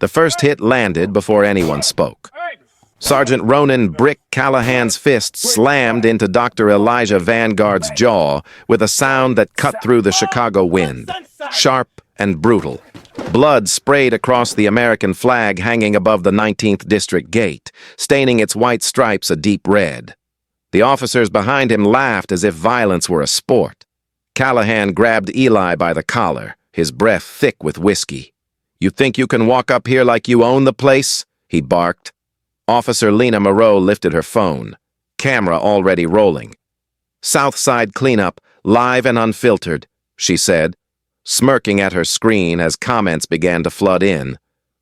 The first hit landed before anyone spoke. Sergeant Ronan Brick Callahan's fist slammed into Dr. Elijah Vanguard's jaw with a sound that cut through the Chicago wind, sharp and brutal. Blood sprayed across the American flag hanging above the 19th District gate, staining its white stripes a deep red. The officers behind him laughed as if violence were a sport. Callahan grabbed Eli by the collar, his breath thick with whiskey. "You think you can walk up here like you own the place?" he barked. Officer Lena Moreau lifted her phone, camera already rolling. "Southside cleanup, live and unfiltered," she said, smirking at her screen as comments began to flood in.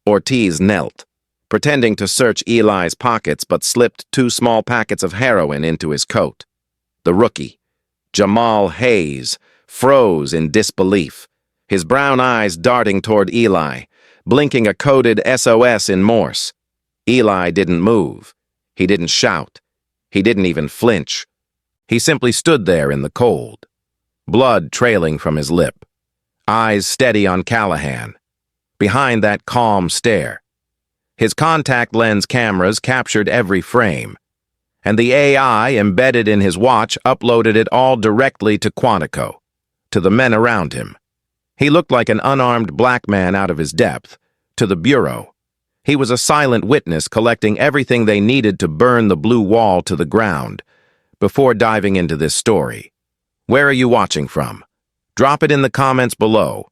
Ortiz knelt, pretending to search Eli's pockets but slipped 2 small packets of heroin into his coat. The rookie, Jamal Hayes, froze in disbelief, his brown eyes darting toward Eli, blinking a coded SOS in Morse. Eli didn't move. He didn't shout. He didn't even flinch. He simply stood there in the cold, blood trailing from his lip, eyes steady on Callahan. Behind that calm stare, his contact lens cameras captured every frame, and the AI embedded in his watch uploaded it all directly to Quantico, to the men around him. He looked like an unarmed black man out of his depth, to the Bureau. He was a silent witness collecting everything they needed to burn the blue wall to the ground. Before diving into this story, where are you watching from? Drop it in the comments below.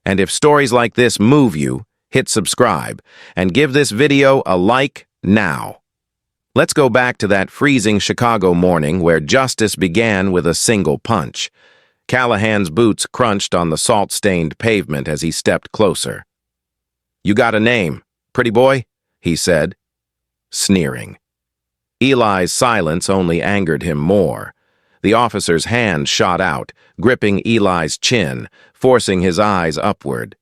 And if stories like this move you, hit subscribe and give this video a like now. Let's go back to that freezing Chicago morning where justice began with a single punch. Callahan's boots crunched on the salt-stained pavement as he stepped closer. "You got a name, pretty boy?" he said, sneering. Eli's silence only angered him more. The officer's hand shot out, gripping Eli's chin, forcing his eyes upward.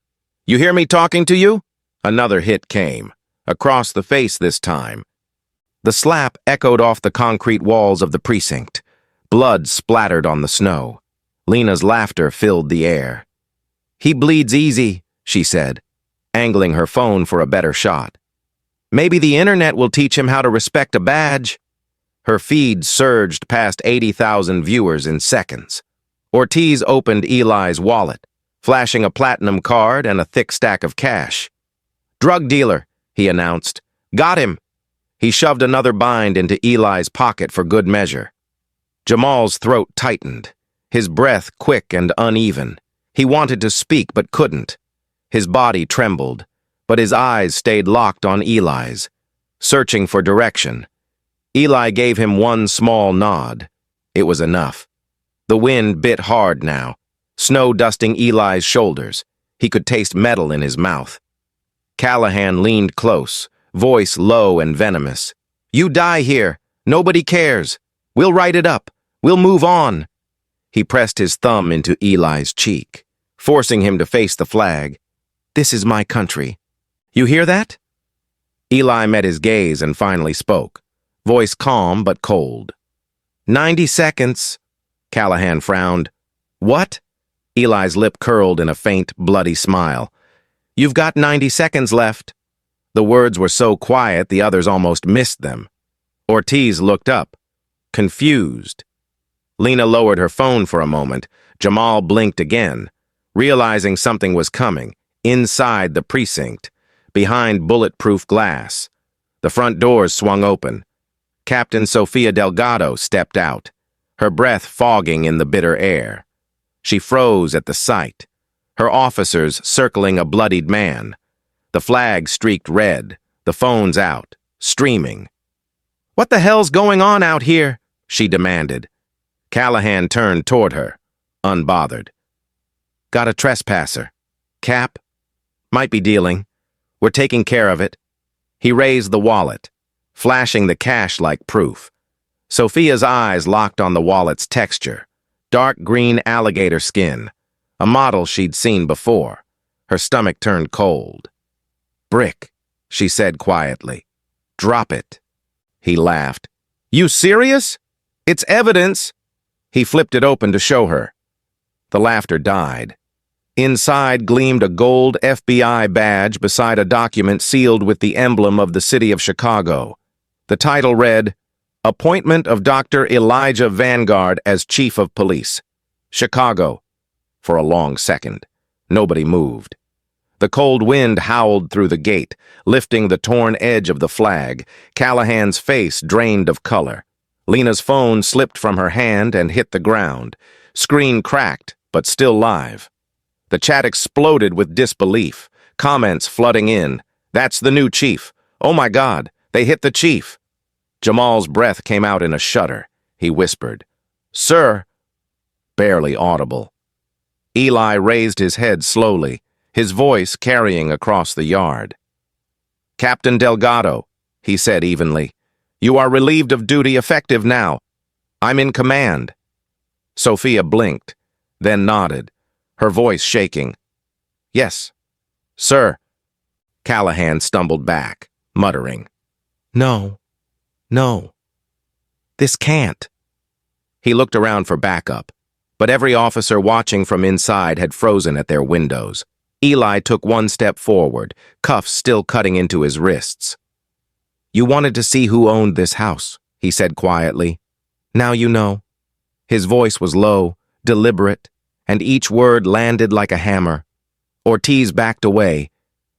"You hear me talking to you?" Another hit came, across the face this time. The slap echoed off the concrete walls of the precinct. Blood splattered on the snow. Lena's laughter filled the air. "He bleeds easy," she said, angling her phone for a better shot. "Maybe the internet will teach him how to respect a badge." Her feed surged past 80,000 viewers in seconds. Ortiz opened Eli's wallet, flashing a platinum card and a thick stack of cash. "Drug dealer," he announced. "Got him." He shoved another bind into Eli's pocket for good measure. Jamal's throat tightened, his breath quick and uneven. He wanted to speak but couldn't. His body trembled, but his eyes stayed locked on Eli's, searching for direction. Eli gave him one small nod. It was enough. The wind bit hard now, snow dusting Eli's shoulders. He could taste metal in his mouth. Callahan leaned close, voice low and venomous. "You die here. Nobody cares. We'll write it up. We'll move on." He pressed his thumb into Eli's cheek, forcing him to face the flag. "This is my country. You hear that?" Eli met his gaze and finally spoke, voice calm but cold. 90 seconds. Callahan frowned. "What?" Eli's lip curled in a faint, bloody smile. "You've got 90 seconds left." The words were so quiet the others almost missed them. Ortiz looked up, confused. Lena lowered her phone for a moment. Jamal blinked again, realizing something was coming, inside the precinct, behind bulletproof glass. The front doors swung open. Captain Sofia Delgado stepped out, her breath fogging in the bitter air. She froze at the sight, her officers circling a bloodied man. The flag streaked red, the phones out, streaming. "What the hell's going on out here?" she demanded. Callahan turned toward her, unbothered. "Got a trespasser. Cap? Might be dealing. We're taking care of it." He raised the wallet, flashing the cash like proof. Sophia's eyes locked on the wallet's texture, dark green alligator skin, a model she'd seen before. Her stomach turned cold. "Brick," she said quietly. "Drop it." He laughed. "You serious? It's evidence." He flipped it open to show her. The laughter died. Inside gleamed a gold FBI badge beside a document sealed with the emblem of the city of Chicago. The title read, Appointment of Dr. Elijah Vanguard as Chief of Police. Chicago. For a long second, nobody moved. The cold wind howled through the gate, lifting the torn edge of the flag. Callahan's face drained of color. Lena's phone slipped from her hand and hit the ground. Screen cracked, but still live. The chat exploded with disbelief, comments flooding in. That's the new chief. Oh my God, they hit the chief. Jamal's breath came out in a shudder. He whispered, Sir, barely audible. Eli raised his head slowly, his voice carrying across the yard. Captain Delgado, he said evenly, you are relieved of duty effective now. I'm in command. Sophia blinked, then nodded, her voice shaking. Yes, sir. Callahan stumbled back, muttering, No, this can't. He looked around for backup, but every officer watching from inside had frozen at their windows. Eli took one step forward, cuffs still cutting into his wrists. You wanted to see who owned this house, he said quietly. Now you know. His voice was low, deliberate, and each word landed like a hammer. Ortiz backed away.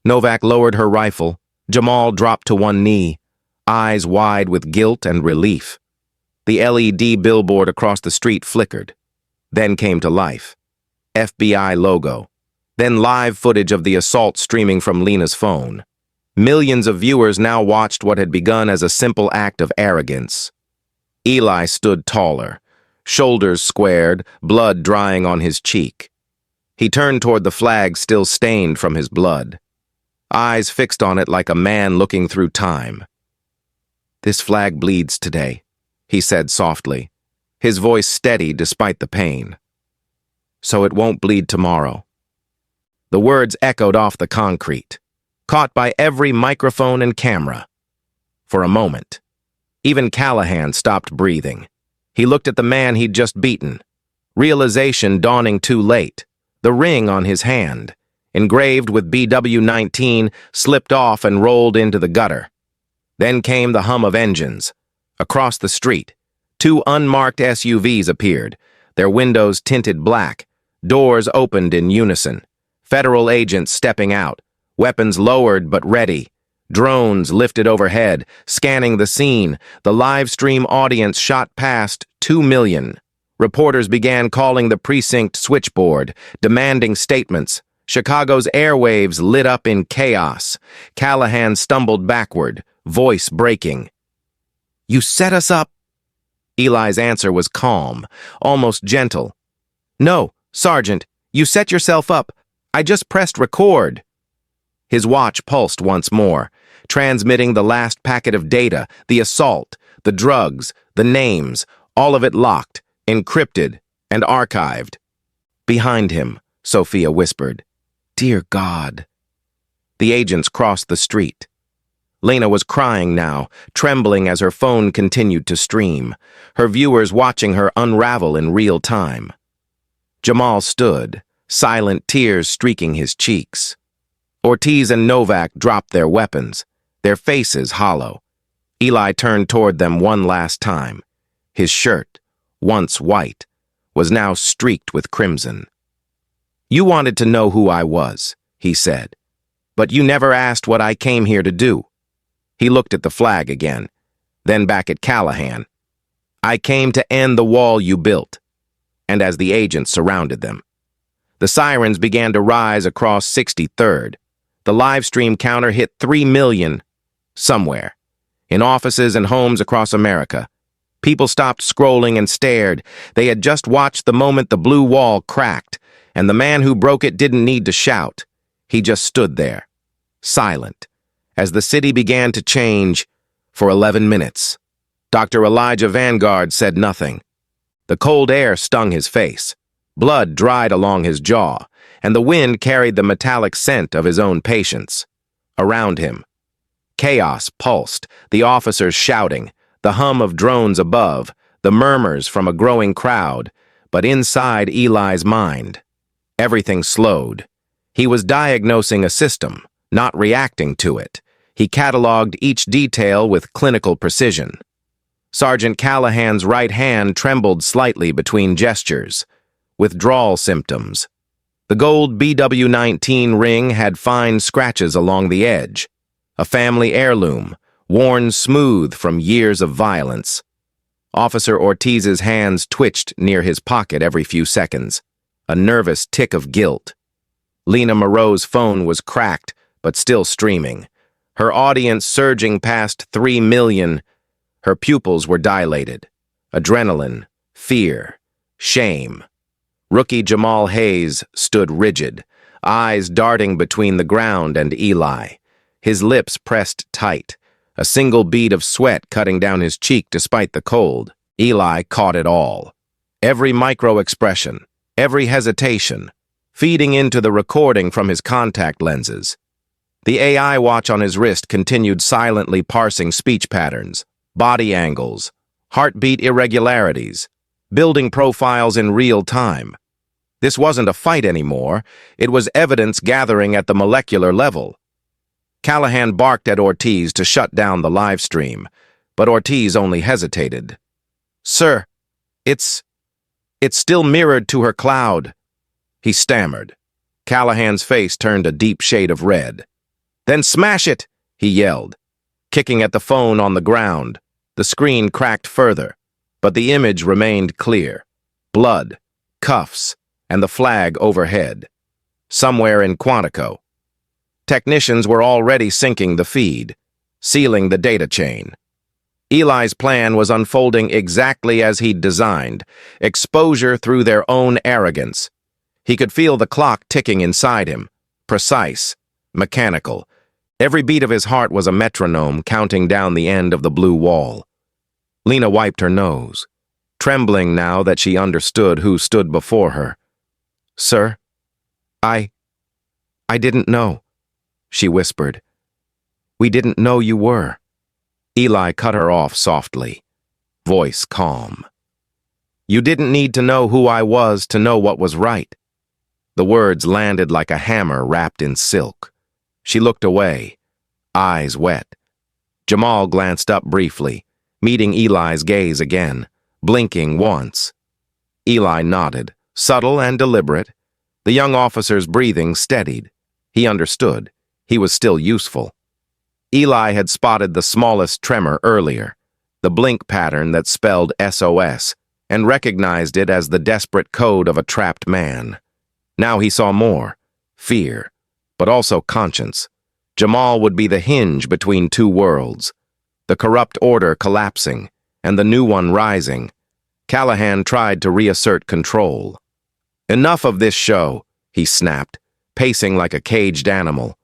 Novak lowered her rifle. Jamal dropped to one knee, eyes wide with guilt and relief. The LED billboard across the street flickered, then came to life. FBI logo. Then live footage of the assault streaming from Lena's phone. Millions of viewers now watched what had begun as a simple act of arrogance. Eli stood taller, shoulders squared, blood drying on his cheek. He turned toward the flag still stained from his blood, eyes fixed on it like a man looking through time. This flag bleeds today, he said softly, his voice steady despite the pain. So it won't bleed tomorrow. The words echoed off the concrete, caught by every microphone and camera. For a moment, even Callahan stopped breathing. He looked at the man he'd just beaten, realization dawning too late. The ring on his hand, engraved with BW-19, slipped off and rolled into the gutter. Then came the hum of engines. Across the street, two unmarked SUVs appeared, their windows tinted black, doors opened in unison. Federal agents stepping out, weapons lowered but ready. Drones lifted overhead, scanning the scene. The live stream audience shot past 2 million. Reporters began calling the precinct switchboard, demanding statements. Chicago's airwaves lit up in chaos. Callahan stumbled backward, voice breaking. You set us up? Eli's answer was calm, almost gentle. No, Sergeant, you set yourself up. I just pressed record. His watch pulsed once more, transmitting the last packet of data, the assault, the drugs, the names, all of it locked, encrypted, and archived. Behind him, Sophia whispered, Dear God. The agents crossed the street. Lena was crying now, trembling as her phone continued to stream, her viewers watching her unravel in real time. Jamal stood, silent tears streaking his cheeks. Ortiz and Novak dropped their weapons, their faces hollow. Eli turned toward them one last time. His shirt, once white, was now streaked with crimson. You wanted to know who I was, he said, but you never asked what I came here to do. He looked at the flag again, then back at Callahan. I came to end the wall you built. And as the agents surrounded them, the sirens began to rise across 63rd. The live stream counter hit 3 million somewhere, in offices and homes across America. People stopped scrolling and stared. They had just watched the moment the blue wall cracked, and the man who broke it didn't need to shout. He just stood there, silent, as the city began to change for 11 minutes. Dr. Elijah Vanguard said nothing. The cold air stung his face. Blood dried along his jaw, and the wind carried the metallic scent of his own patience. Around him, chaos pulsed, the officers shouting, the hum of drones above, the murmurs from a growing crowd, but inside Eli's mind, Everything slowed. He was diagnosing a system, not reacting to it. He cataloged each detail with clinical precision. Sergeant Callahan's right hand trembled slightly between gestures. Withdrawal symptoms. The gold BW-19 ring had fine scratches along the edge. A family heirloom, worn smooth from years of violence. Officer Ortiz's hands twitched near his pocket every few seconds. A nervous tick of guilt. Lena Moreau's phone was cracked, but still streaming. Her audience surging past 3 million. Her pupils were dilated. Adrenaline, fear, shame. Rookie Jamal Hayes stood rigid, eyes darting between the ground and Eli. His lips pressed tight, a single bead of sweat cutting down his cheek despite the cold. Eli caught it all. Every micro-expression, every hesitation, feeding into the recording from his contact lenses. The AI watch on his wrist continued silently parsing speech patterns, body angles, heartbeat irregularities, building profiles in real time. This wasn't a fight anymore. It was evidence gathering at the molecular level. Callahan barked at Ortiz to shut down the live stream, but Ortiz only hesitated. "Sir, it's still mirrored to her cloud," he stammered. Callahan's face turned a deep shade of red. "Then smash it," he yelled, kicking at the phone on the ground. The screen cracked further, but the image remained clear. Blood, cuffs, and the flag overhead. Somewhere in Quantico. Technicians were already syncing the feed, sealing the data chain. Eli's plan was unfolding exactly as he'd designed, exposure through their own arrogance. He could feel the clock ticking inside him, precise, mechanical. Every beat of his heart was a metronome counting down the end of the blue wall. Lena wiped her nose, trembling now that she understood who stood before her. "Sir, I didn't know," she whispered. "We didn't know you were." Eli cut her off softly, voice calm. "You didn't need to know who I was to know what was right." The words landed like a hammer wrapped in silk. She looked away, eyes wet. Jamal glanced up briefly, meeting Eli's gaze again, blinking once. Eli nodded, subtle and deliberate. The young officer's breathing steadied. He understood. He was still useful. Eli had spotted the smallest tremor earlier, the blink pattern that spelled SOS, and recognized it as the desperate code of a trapped man. Now he saw more, fear, but also conscience. Jamal would be the hinge between two worlds, the corrupt order collapsing, and the new one rising. Callahan tried to reassert control. "Enough of this show," he snapped, pacing like a caged animal.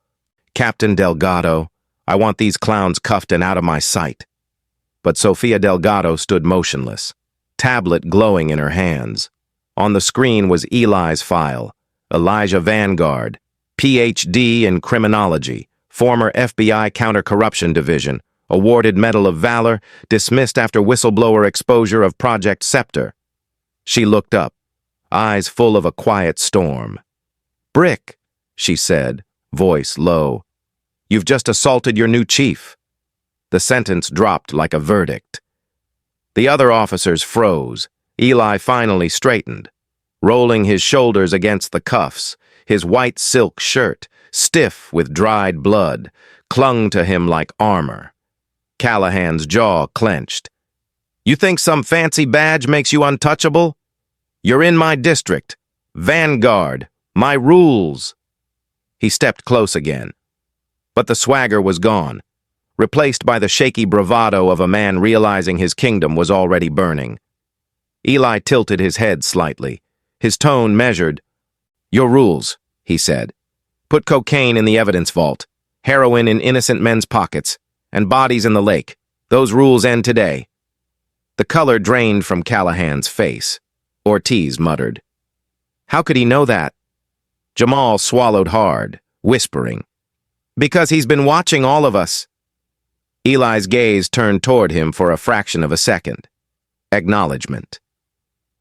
"Captain Delgado, I want these clowns cuffed and out of my sight." But Sofia Delgado stood motionless, tablet glowing in her hands. On the screen was Eli's file, Elijah Vanguard, Ph.D. in criminology, former FBI Counter-Corruption Division, awarded Medal of Valor, dismissed after whistleblower exposure of Project Scepter. She looked up, eyes full of a quiet storm. "Brick," she said, voice low. "You've just assaulted your new chief." The sentence dropped like a verdict. The other officers froze. Eli finally straightened, rolling his shoulders against the cuffs. His white silk shirt, stiff with dried blood, clung to him like armor. Callahan's jaw clenched. "You think some fancy badge makes you untouchable? You're in my district. Vanguard. My rules." He stepped close again. But the swagger was gone, replaced by the shaky bravado of a man realizing his kingdom was already burning. Eli tilted his head slightly, his tone measured. "Your rules," he said. "Put cocaine in the evidence vault, heroin in innocent men's pockets, and bodies in the lake. Those rules end today." The color drained from Callahan's face. Ortiz muttered. "How could he know that?" Jamal swallowed hard, whispering. "Because he's been watching all of us." Eli's gaze turned toward him for a fraction of a second. Acknowledgement.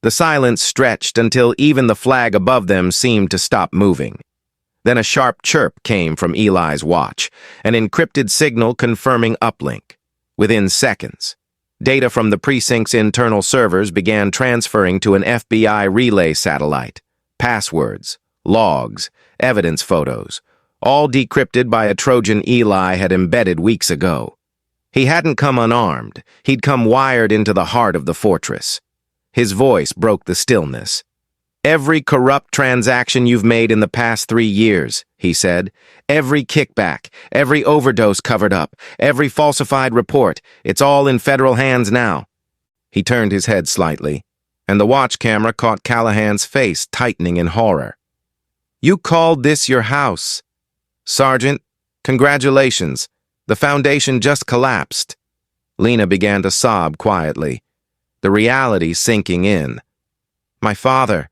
The silence stretched until even the flag above them seemed to stop moving. Then a sharp chirp came from Eli's watch, an encrypted signal confirming uplink. Within seconds, data from the precinct's internal servers began transferring to an FBI relay satellite. Passwords, logs, evidence photos, all decrypted by a Trojan Eli had embedded weeks ago. He hadn't come unarmed. He'd come wired into the heart of the fortress. His voice broke the stillness. "Every corrupt transaction you've made in the past 3 years," he said. "Every kickback, every overdose covered up, every falsified report, it's all in federal hands now." He turned his head slightly, and the watch camera caught Callahan's face tightening in horror. "You called this your house. Sergeant, congratulations. The foundation just collapsed." Lena began to sob quietly, the reality sinking in. "My father,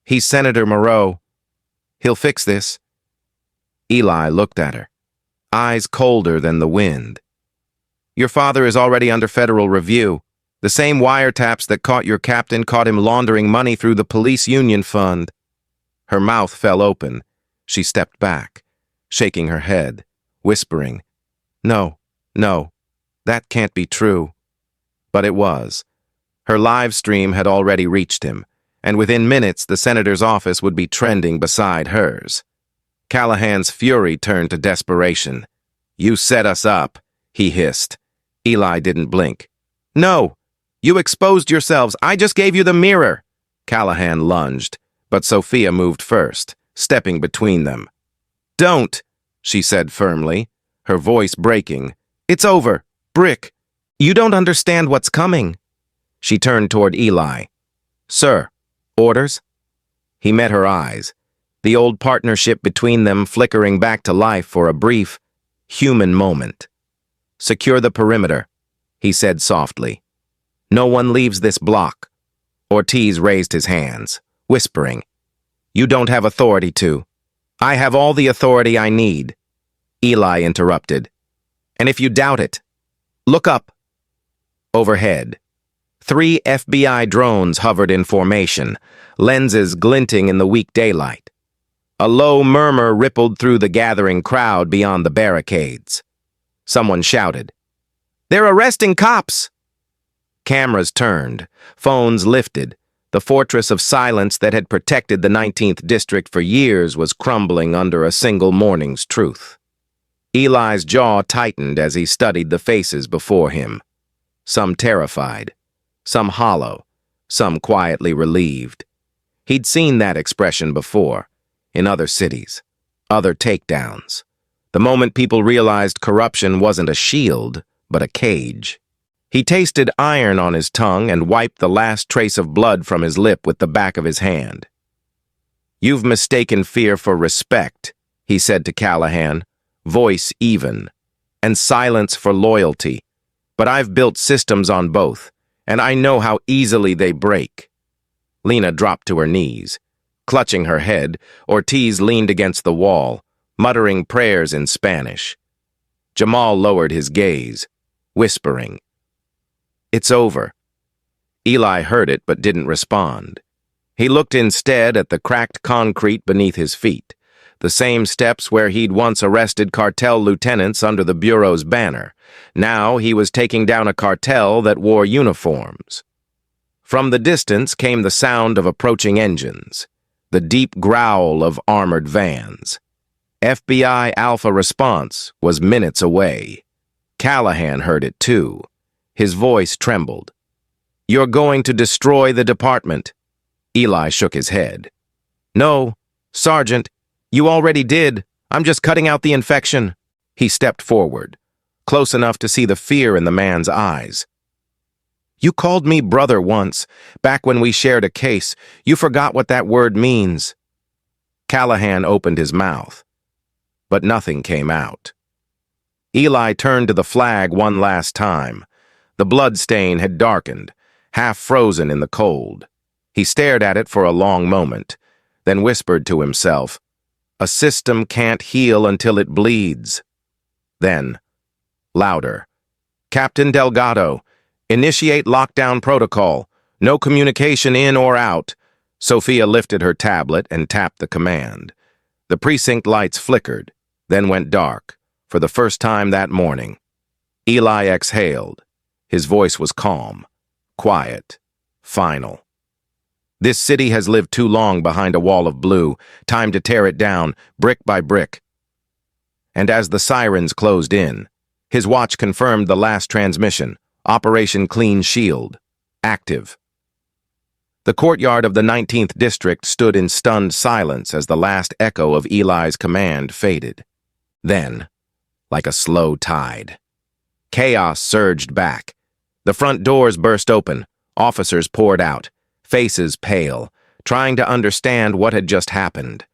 he's Senator Moreau. He'll fix this." Eli looked at her, eyes colder than the wind. "Your father is already under federal review. The same wiretaps that caught your captain caught him laundering money through the police union fund." Her mouth fell open. She stepped back, shaking her head, whispering, No, that can't be true." But it was. Her live stream had already reached him, and within minutes the senator's office would be trending beside hers. Callahan's fury turned to desperation. "You set us up," he hissed. Eli didn't blink. "No, you exposed yourselves. I just gave you the mirror." Callahan lunged, but Sophia moved first, stepping between them. "Don't," she said firmly, her voice breaking. "It's over. Brick. You don't understand what's coming." She turned toward Eli. "Sir, orders?" He met her eyes, the old partnership between them flickering back to life for a brief, human moment. "Secure the perimeter," he said softly. "No one leaves this block." Ortiz raised his hands, whispering, "You don't have authority to." "I have all the authority I need." Eli interrupted. "And if you doubt it, look up." Overhead, 3 FBI drones hovered in formation, lenses glinting in the weak daylight. A low murmur rippled through the gathering crowd beyond the barricades. Someone shouted, "They're arresting cops!" Cameras turned, phones lifted. The fortress of silence that had protected the 19th District for years was crumbling under a single morning's truth. Eli's jaw tightened as he studied the faces before him. Some terrified, some hollow, some quietly relieved. He'd seen that expression before, in other cities, other takedowns. The moment people realized corruption wasn't a shield, but a cage. He tasted iron on his tongue and wiped the last trace of blood from his lip with the back of his hand. "You've mistaken fear for respect," he said to Callahan, voice even, "and silence for loyalty. But I've built systems on both, and I know how easily they break." Lena dropped to her knees. Clutching her head, Ortiz leaned against the wall, muttering prayers in Spanish. Jamal lowered his gaze, whispering, "It's over." Eli heard it but didn't respond. He looked instead at the cracked concrete beneath his feet, the same steps where he'd once arrested cartel lieutenants under the Bureau's banner. Now he was taking down a cartel that wore uniforms. From the distance came the sound of approaching engines, the deep growl of armored vans. FBI Alpha response was minutes away. Callahan heard it too. His voice trembled. "You're going to destroy the department." Eli shook his head. "No, Sergeant, you already did. I'm just cutting out the infection." He stepped forward, close enough to see the fear in the man's eyes. "You called me brother once, back when we shared a case. You forgot what that word means." Callahan opened his mouth, but nothing came out. Eli turned to the flag one last time. The blood stain had darkened, half frozen in the cold. He stared at it for a long moment, then whispered to himself, "A system can't heal until it bleeds." Then, louder, "Captain Delgado, initiate lockdown protocol. No communication in or out. Sophia lifted her tablet and tapped the command. The precinct lights flickered, then went dark, for the first time that morning. Eli exhaled. His voice was calm, quiet, final. This city has lived too long behind a wall of blue. Time to tear it down, brick by brick. And as the sirens closed in, his watch confirmed the last transmission, Operation Clean Shield, active. The courtyard of the 19th District stood in stunned silence as the last echo of Eli's command faded. Then, like a slow tide, chaos surged back. The front doors burst open, officers poured out, faces pale, trying to understand what had just happened.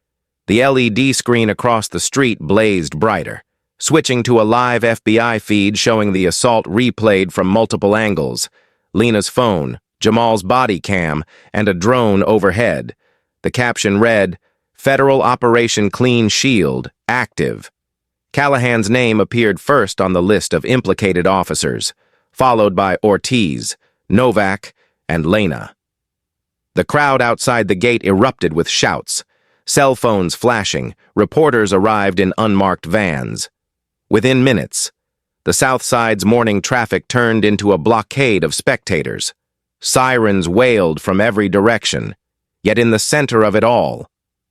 The LED screen across the street blazed brighter, switching to a live FBI feed showing the assault replayed from multiple angles. Lena's phone, Jamal's body cam, and a drone overhead. The caption read, "Federal Operation Clean Shield, active." Callahan's name appeared first on the list of implicated officers, followed by Ortiz, Novak, and Lena. The crowd outside the gate erupted with shouts. Cell phones flashing, reporters arrived in unmarked vans. Within minutes, the South Side's morning traffic turned into a blockade of spectators. Sirens wailed from every direction. Yet in the center of it all,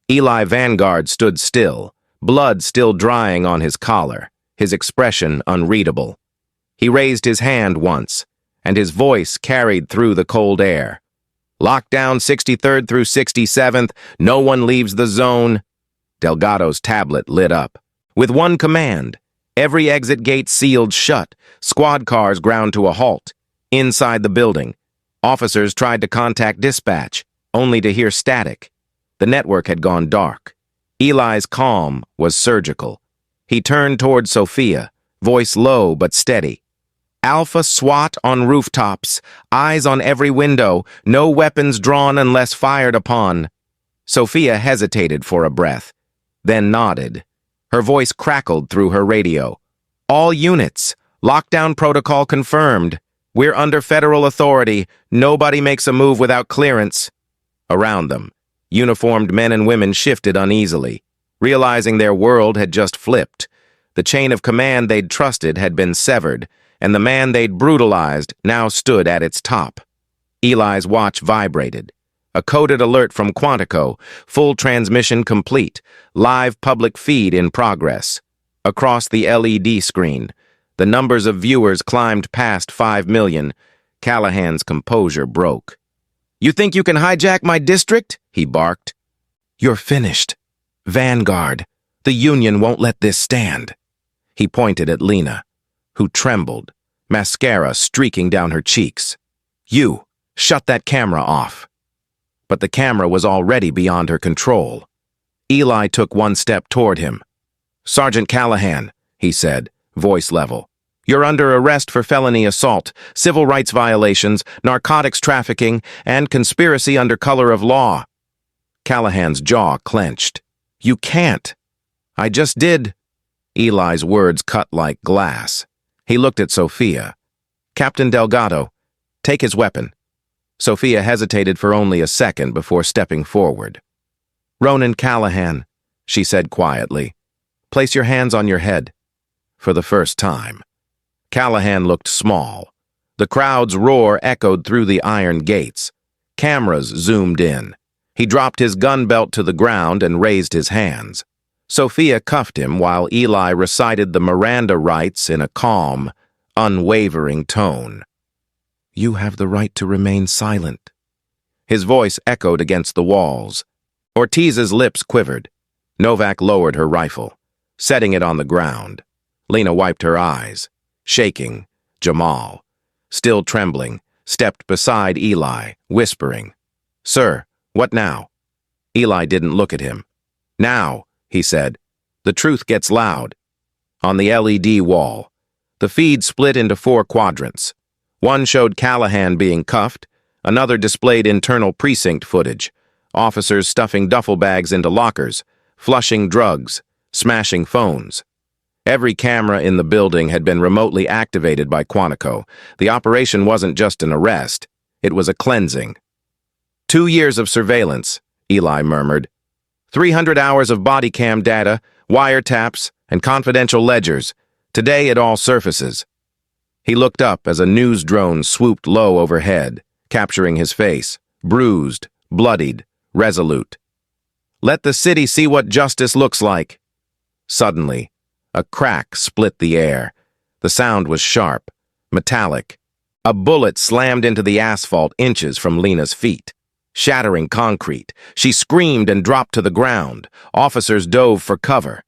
Eli Vanguard stood still, blood still drying on his collar, his expression unreadable. He raised his hand once, and his voice carried through the cold air. "Lockdown 63rd through 67th, no one leaves the zone." Delgado's tablet lit up. With one command, every exit gate sealed shut, squad cars ground to a halt. Inside the building, officers tried to contact dispatch, only to hear static. The network had gone dark. Eli's calm was surgical. He turned toward Sophia, voice low but steady. "Alpha SWAT on rooftops, eyes on every window, no weapons drawn unless fired upon." Sophia hesitated for a breath, then nodded. Her voice crackled through her radio. "All units, lockdown protocol confirmed. We're under federal authority. Nobody makes a move without clearance." Around them, uniformed men and women shifted uneasily, realizing their world had just flipped. The chain of command they'd trusted had been severed, and the man they'd brutalized now stood at its top. Eli's watch vibrated. A coded alert from Quantico, full transmission complete, live public feed in progress. Across the LED screen, the numbers of viewers climbed past 5 million. Callahan's composure broke. "You think you can hijack my district?" he barked. "You're finished. Vanguard, the Union won't let this stand." He pointed at Lena, who trembled, mascara streaking down her cheeks. "You, shut that camera off." But the camera was already beyond her control. Eli took one step toward him. "Sergeant Callahan," he said, voice level. "You're under arrest for felony assault, civil rights violations, narcotics trafficking, and conspiracy under color of law." Callahan's jaw clenched. "You can't." "I just did." Eli's words cut like glass. He looked at Sophia. "Captain Delgado, take his weapon." Sophia hesitated for only a second before stepping forward. "Ronan Callahan," she said quietly, "place your hands on your head." For the first time, Callahan looked small. The crowd's roar echoed through the iron gates. Cameras zoomed in. He dropped his gun belt to the ground and raised his hands. Sophia cuffed him while Eli recited the Miranda rights in a calm, unwavering tone. "You have the right to remain silent." His voice echoed against the walls. Ortiz's lips quivered. Novak lowered her rifle, setting it on the ground. Lena wiped her eyes. Shaking, Jamal, still trembling, stepped beside Eli, whispering, "Sir, what now?" Eli didn't look at him. "Now," he said. "The truth gets loud." On the LED wall, the feed split into 4 quadrants. One showed Callahan being cuffed, another displayed internal precinct footage, officers stuffing duffel bags into lockers, flushing drugs, smashing phones. Every camera in the building had been remotely activated by Quantico. The operation wasn't just an arrest. It was a cleansing. 2 years of surveillance, Eli murmured. 300 hours of body cam data, wiretaps, and confidential ledgers. Today it all surfaces. He looked up as a news drone swooped low overhead, capturing his face, bruised, bloodied, resolute. Let the city see what justice looks like. Suddenly, a crack split the air. The sound was sharp, metallic. A bullet slammed into the asphalt inches from Lena's feet, shattering concrete. She screamed and dropped to the ground. Officers dove for cover.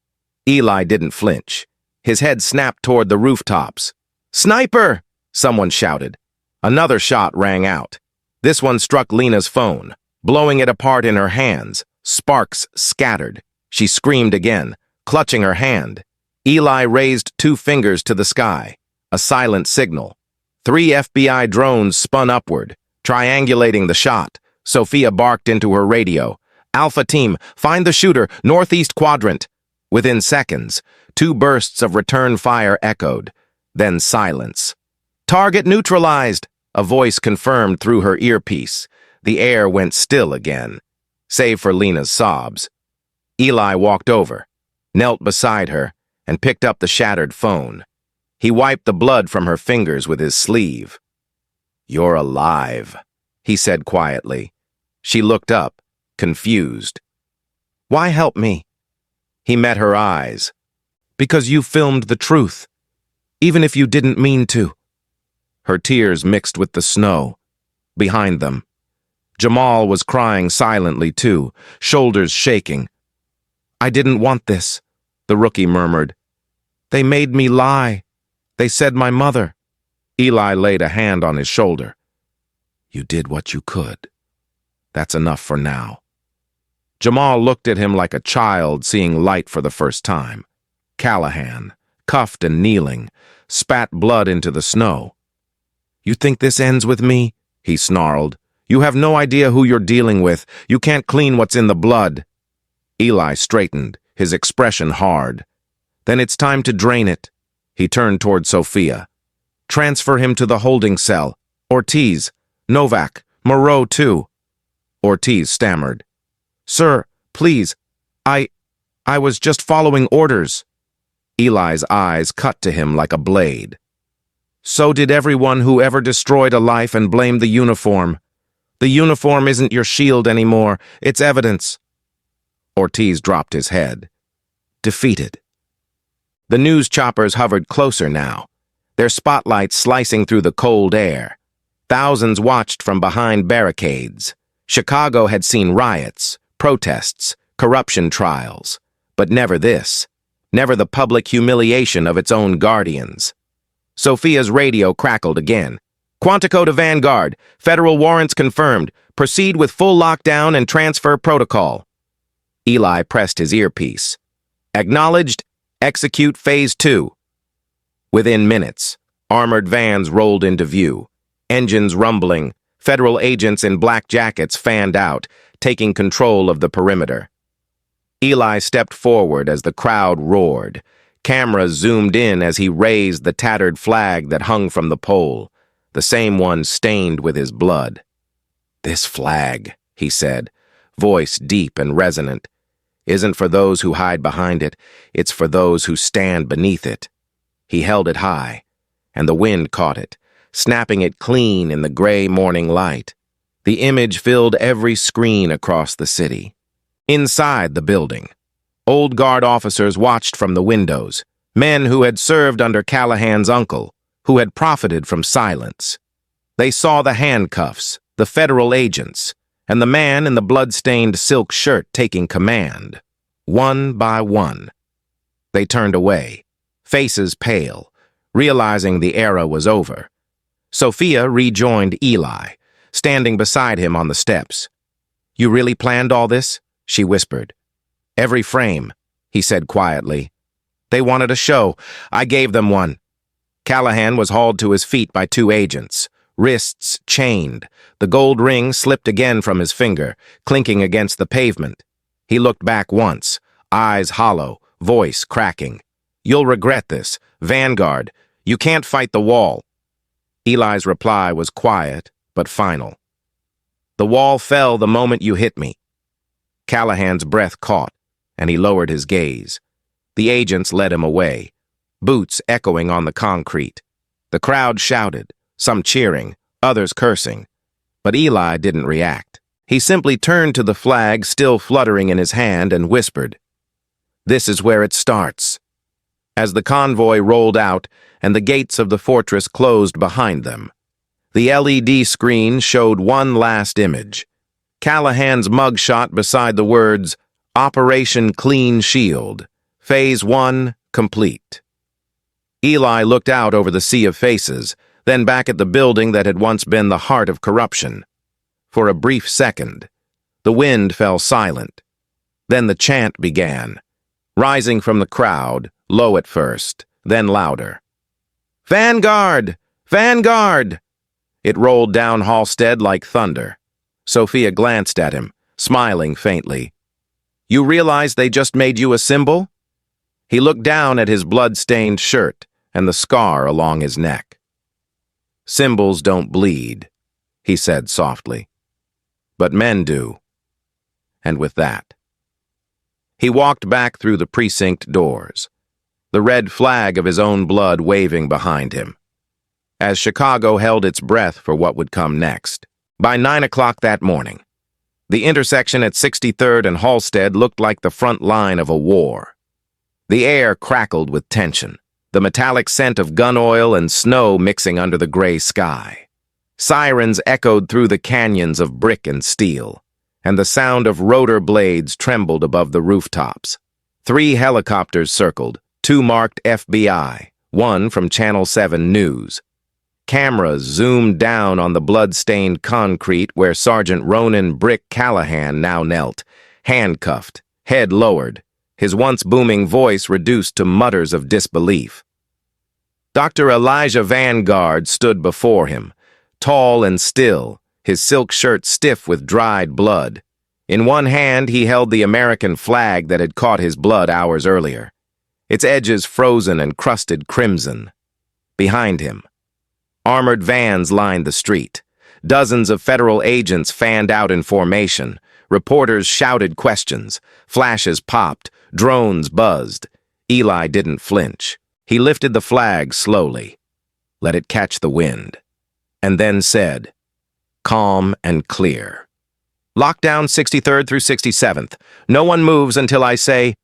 Eli didn't flinch. His head snapped toward the rooftops. "Sniper!" someone shouted. Another shot rang out. This one struck Lena's phone, blowing it apart in her hands. Sparks scattered. She screamed again, clutching her hand. Eli raised 2 fingers to the sky, a silent signal. 3 FBI drones spun upward, triangulating the shot. Sophia barked into her radio. "Alpha team, find the shooter, northeast quadrant." Within seconds, 2 bursts of return fire echoed, then silence. "Target neutralized," a voice confirmed through her earpiece. The air went still again, save for Lena's sobs. Eli walked over, knelt beside her, and picked up the shattered phone. He wiped the blood from her fingers with his sleeve. "You're alive," he said quietly. She looked up, confused. "Why help me?" He met her eyes. "Because you filmed the truth, even if you didn't mean to." Her tears mixed with the snow. Behind them, Jamal was crying silently too, shoulders shaking. "I didn't want this," the rookie murmured. "They made me lie. They said my mother." Eli laid a hand on his shoulder. "You did what you could. That's enough for now." Jamal looked at him like a child seeing light for the first time. Callahan, cuffed and kneeling, spat blood into the snow. "You think this ends with me?" he snarled. "You have no idea who you're dealing with. You can't clean what's in the blood." Eli straightened, his expression hard. "Then it's time to drain it." He turned toward Sophia. "Transfer him to the holding cell. Ortiz, Novak, Moreau too." Ortiz stammered. "Sir, please, I was just following orders." Eli's eyes cut to him like a blade. "So did everyone who ever destroyed a life and blamed the uniform. The uniform isn't your shield anymore, it's evidence." Ortiz dropped his head. Defeated. The news choppers hovered closer now, their spotlights slicing through the cold air. Thousands watched from behind barricades. Chicago had seen riots, protests, corruption trials, but never this. Never the public humiliation of its own guardians. Sophia's radio crackled again. "Quantico to Vanguard. Federal warrants confirmed. Proceed with full lockdown and transfer protocol." Eli pressed his earpiece. "Acknowledged. Execute Phase 2. Within minutes, armored vans rolled into view. Engines rumbling. Federal agents in black jackets fanned out, taking control of the perimeter. Eli stepped forward as the crowd roared. Cameras zoomed in as he raised the tattered flag that hung from the pole, the same one stained with his blood. "This flag," he said, voice deep and resonant, "isn't for those who hide behind it, it's for those who stand beneath it." He held it high, and the wind caught it, snapping it clean in the gray morning light. The image filled every screen across the city. Inside the building, old guard officers watched from the windows, men who had served under Callahan's uncle, who had profited from silence. They saw the handcuffs, the federal agents, and the man in the blood-stained silk shirt taking command. One by one, they turned away, faces pale, realizing the era was over. Sophia rejoined Eli, standing beside him on the steps. "You really planned all this?" she whispered. "Every frame," he said quietly. "They wanted a show. I gave them one." Callahan was hauled to his feet by 2 agents, wrists chained. The gold ring slipped again from his finger, clinking against the pavement. He looked back once, eyes hollow, voice cracking. "You'll regret this. Vanguard, you can't fight the wall." Eli's reply was quiet but final. The wall fell the moment you hit me. Callahan's breath caught, and he lowered his gaze. The agents led him away, boots echoing on the concrete. The crowd shouted, some cheering, others cursing. But Eli didn't react. He simply turned to the flag still fluttering in his hand and whispered, "This is where it starts." As the convoy rolled out and the gates of the fortress closed behind them, the LED screen showed one last image. Callahan's mugshot beside the words, "Operation Clean Shield, Phase 1 complete." Eli looked out over the sea of faces, then back at the building that had once been the heart of corruption. For a brief second, the wind fell silent. Then the chant began, rising from the crowd, low at first, then louder. "Vanguard! Vanguard!" It rolled down Halstead like thunder. Sophia glanced at him, smiling faintly. "You realize they just made you a symbol?" He looked down at his blood-stained shirt and the scar along his neck. "Symbols don't bleed," he said softly. "But men do." And with that, he walked back through the precinct doors, the red flag of his own blood waving behind him, as Chicago held its breath for what would come next. By 9 o'clock that morning, the intersection at 63rd and Halstead looked like the front line of a war. The air crackled with tension, the metallic scent of gun oil and snow mixing under the gray sky. Sirens echoed through the canyons of brick and steel, and the sound of rotor blades trembled above the rooftops. 3 helicopters circled, 2 marked FBI, 1 from Channel 7 News. Cameras zoomed down on the blood-stained concrete where Sergeant Ronan "Brick" Callahan now knelt, handcuffed, head lowered, his once booming voice reduced to mutters of disbelief. Dr. Elijah Vanguard stood before him, tall and still, his silk shirt stiff with dried blood. In one hand, he held the American flag that had caught his blood hours earlier, its edges frozen and crusted crimson. Behind him, armored vans lined the street. Dozens of federal agents fanned out in formation. Reporters shouted questions. Flashes popped. Drones buzzed. Eli didn't flinch. He lifted the flag slowly, let it catch the wind, and then said, calm and clear, "Lockdown 63rd through 67th. No one moves until I say..."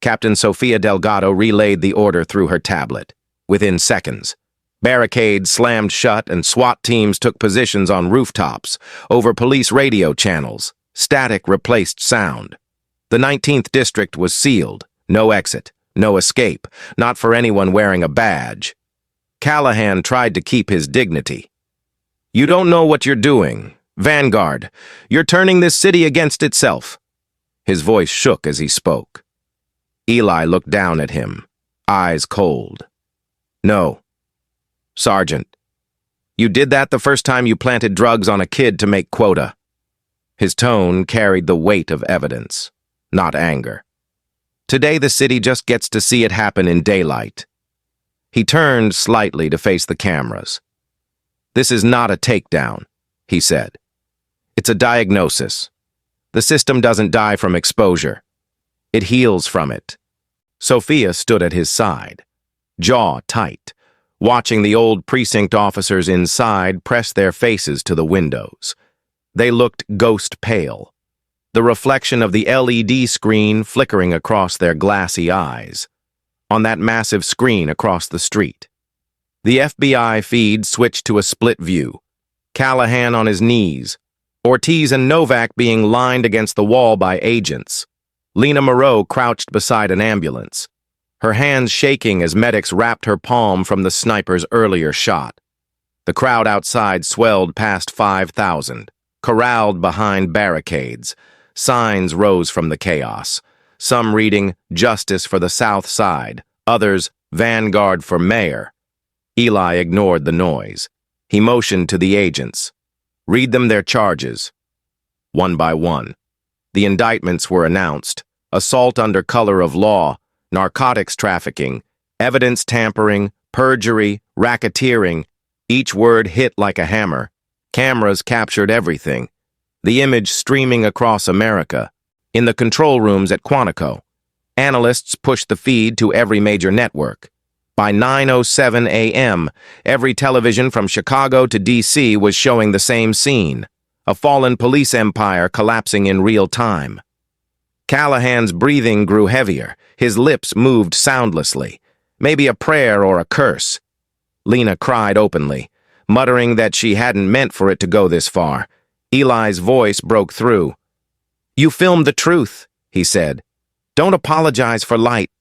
Captain Sofia Delgado relayed the order through her tablet. Within seconds, barricades slammed shut and SWAT teams took positions on rooftops, over police radio channels. Static replaced sound. The 19th district was sealed. No exit, no escape, not for anyone wearing a badge. Callahan tried to keep his dignity. "You don't know what you're doing. Vanguard, you're turning this city against itself." His voice shook as he spoke. Eli looked down at him, eyes cold. "No. Sergeant, you did that the first time you planted drugs on a kid to make quota." His tone carried the weight of evidence, not anger. Today the city just gets to see it happen in daylight. He turned slightly to face the cameras. "This is not a takedown," he said. "It's a diagnosis. The system doesn't die from exposure. It heals from it." Sophia stood at his side, jaw tight, watching the old precinct officers inside press their faces to the windows. They looked ghost pale, the reflection of the LED screen flickering across their glassy eyes. On that massive screen across the street, the FBI feed switched to a split view. Callahan on his knees, Ortiz and Novak being lined against the wall by agents. Lena Moreau crouched beside an ambulance, her hands shaking as medics wrapped her palm from the sniper's earlier shot. The crowd outside swelled past 5,000, corralled behind barricades. Signs rose from the chaos, some reading "Justice for the South Side," others "Vanguard for Mayor." Eli ignored the noise. He motioned to the agents. "Read them their charges." One by one, the indictments were announced: assault under color of law, narcotics trafficking, evidence tampering, perjury, racketeering. Each word hit like a hammer. Cameras captured everything, the image streaming across America. In the control rooms at Quantico, analysts pushed the feed to every major network. By 9:07 a.m., every television from Chicago to D.C. was showing the same scene, a fallen police empire collapsing in real time. Callahan's breathing grew heavier. His lips moved soundlessly, maybe a prayer or a curse. Lena cried openly, muttering that she hadn't meant for it to go this far. Eli's voice broke through. "You filmed the truth," he said. "Don't apologize for light."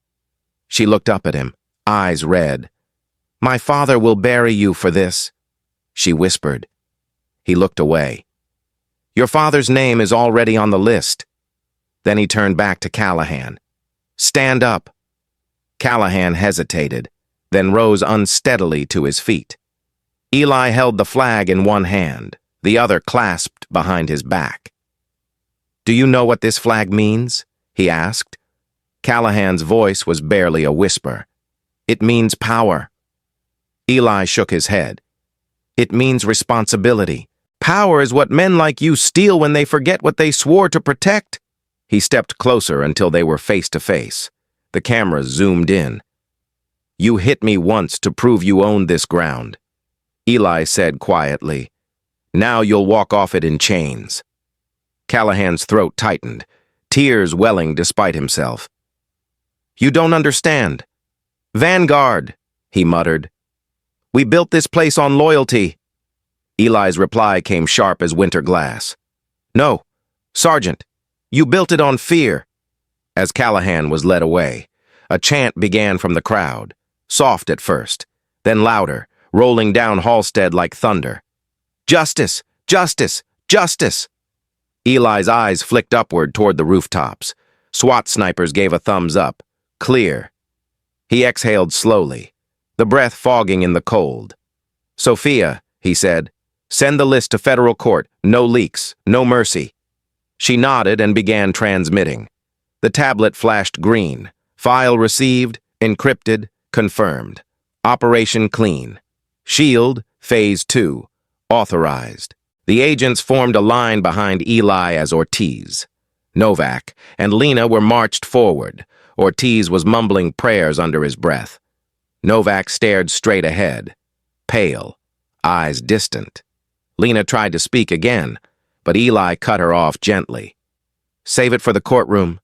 She looked up at him, eyes red. "My father will bury you for this," she whispered. He looked away. "Your father's name is already on the list." Then he turned back to Callahan. "Stand up." Callahan hesitated, then rose unsteadily to his feet. Eli held the flag in one hand, the other clasped behind his back. "Do you know what this flag means?" he asked. Callahan's voice was barely a whisper. "It means power." Eli shook his head. "It means responsibility. Power is what men like you steal when they forget what they swore to protect." He stepped closer until they were face to face. The camera zoomed in. "You hit me once to prove you owned this ground," Eli said quietly. "Now you'll walk off it in chains." Callahan's throat tightened, tears welling despite himself. "You don't understand. Vanguard," he muttered. "We built this place on loyalty." Eli's reply came sharp as winter glass. "No, Sergeant, you built it on fear." As Callahan was led away, a chant began from the crowd, soft at first, then louder, rolling down Halstead like thunder. "Justice! Justice! Justice!" Eli's eyes flicked upward toward the rooftops. SWAT snipers gave a thumbs up. Clear. He exhaled slowly, the breath fogging in the cold. "Sophia," he said, "send the list to federal court. No leaks, no mercy." She nodded and began transmitting. The tablet flashed green. File received, encrypted, confirmed. Operation clean. Shield, Phase 2. Authorized. The agents formed a line behind Eli as Ortiz. Novak and Lena were marched forward. Ortiz was mumbling prayers under his breath. Novak stared straight ahead, pale, eyes distant. Lena tried to speak again, but Eli cut her off gently. "Save it for the courtroom."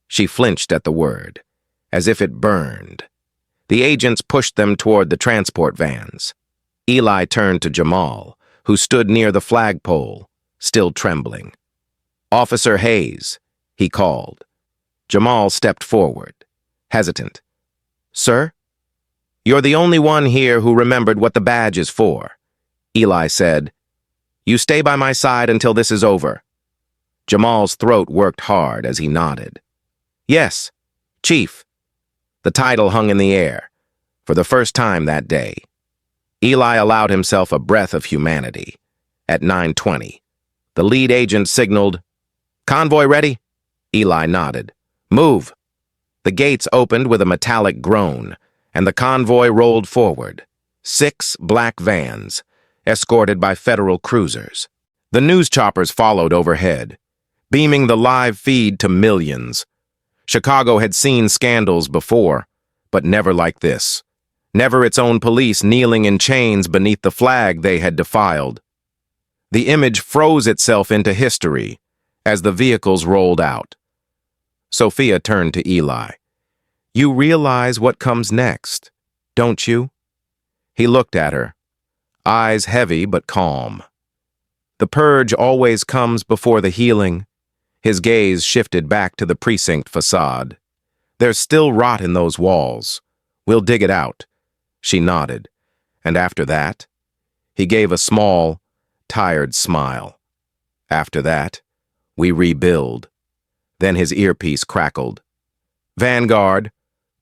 She flinched at the word, as if it burned. The agents pushed them toward the transport vans. Eli turned to Jamal, who stood near the flagpole, still trembling. "Officer Hayes," he called. Jamal stepped forward, hesitant. "Sir?" "You're the only one here who remembered what the badge is for," Eli said. "You stay by my side until this is over." Jamal's throat worked hard as he nodded. "Yes, Chief." The title hung in the air, for the first time that day. Eli allowed himself a breath of humanity. At 9:20, the lead agent signaled, "Convoy ready?" Eli nodded. "Move." The gates opened with a metallic groan, and the convoy rolled forward. 6 black vans, escorted by federal cruisers. The news choppers followed overhead, beaming the live feed to millions. Chicago had seen scandals before, but never like this. Never its own police kneeling in chains beneath the flag they had defiled. The image froze itself into history as the vehicles rolled out. Sophia turned to Eli. "You realize what comes next, don't you?" He looked at her, eyes heavy but calm. "The purge always comes before the healing." His gaze shifted back to the precinct facade. "There's still rot in those walls. We'll dig it out." She nodded. "And after that?" He gave a small, tired smile. "After that, we rebuild." Then his earpiece crackled. "Vanguard,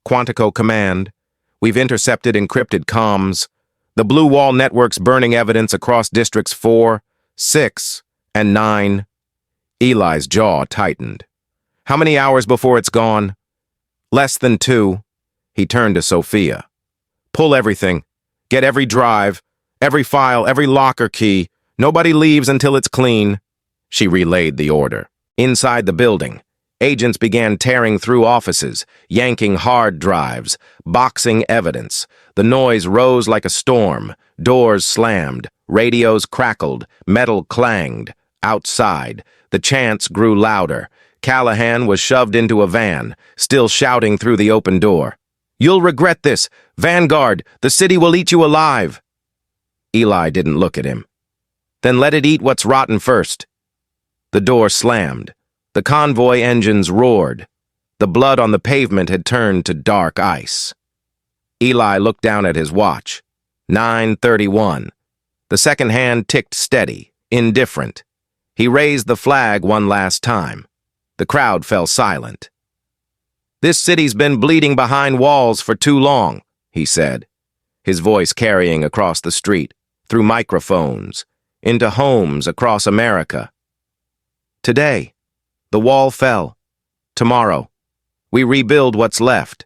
Quantico Command, we've intercepted encrypted comms. The Blue Wall Network's burning evidence across Districts 4, 6, and 9. Eli's jaw tightened. "How many hours before it's gone?" "Less than 2. He turned to Sophia. "Pull everything. Get every drive, every file, every locker key. Nobody leaves until it's clean. She relayed the order. Inside the building, agents began tearing through offices, yanking hard drives, boxing evidence. The noise rose like a storm. Doors slammed, radios crackled, metal clanged. Outside, the chants grew louder. Callahan was shoved into a van, still shouting through the open door. "You'll regret this! Vanguard, the city will eat you alive!" Eli didn't look at him. "Then let it eat what's rotten first." The door slammed. The convoy engines roared. The blood on the pavement had turned to dark ice. Eli looked down at his watch. 9:31. The second hand ticked steady, indifferent. He raised the flag one last time. The crowd fell silent. "This city's been bleeding behind walls for too long," he said, his voice carrying across the street, through microphones, into homes across America. "Today, the wall fell. Tomorrow, we rebuild what's left."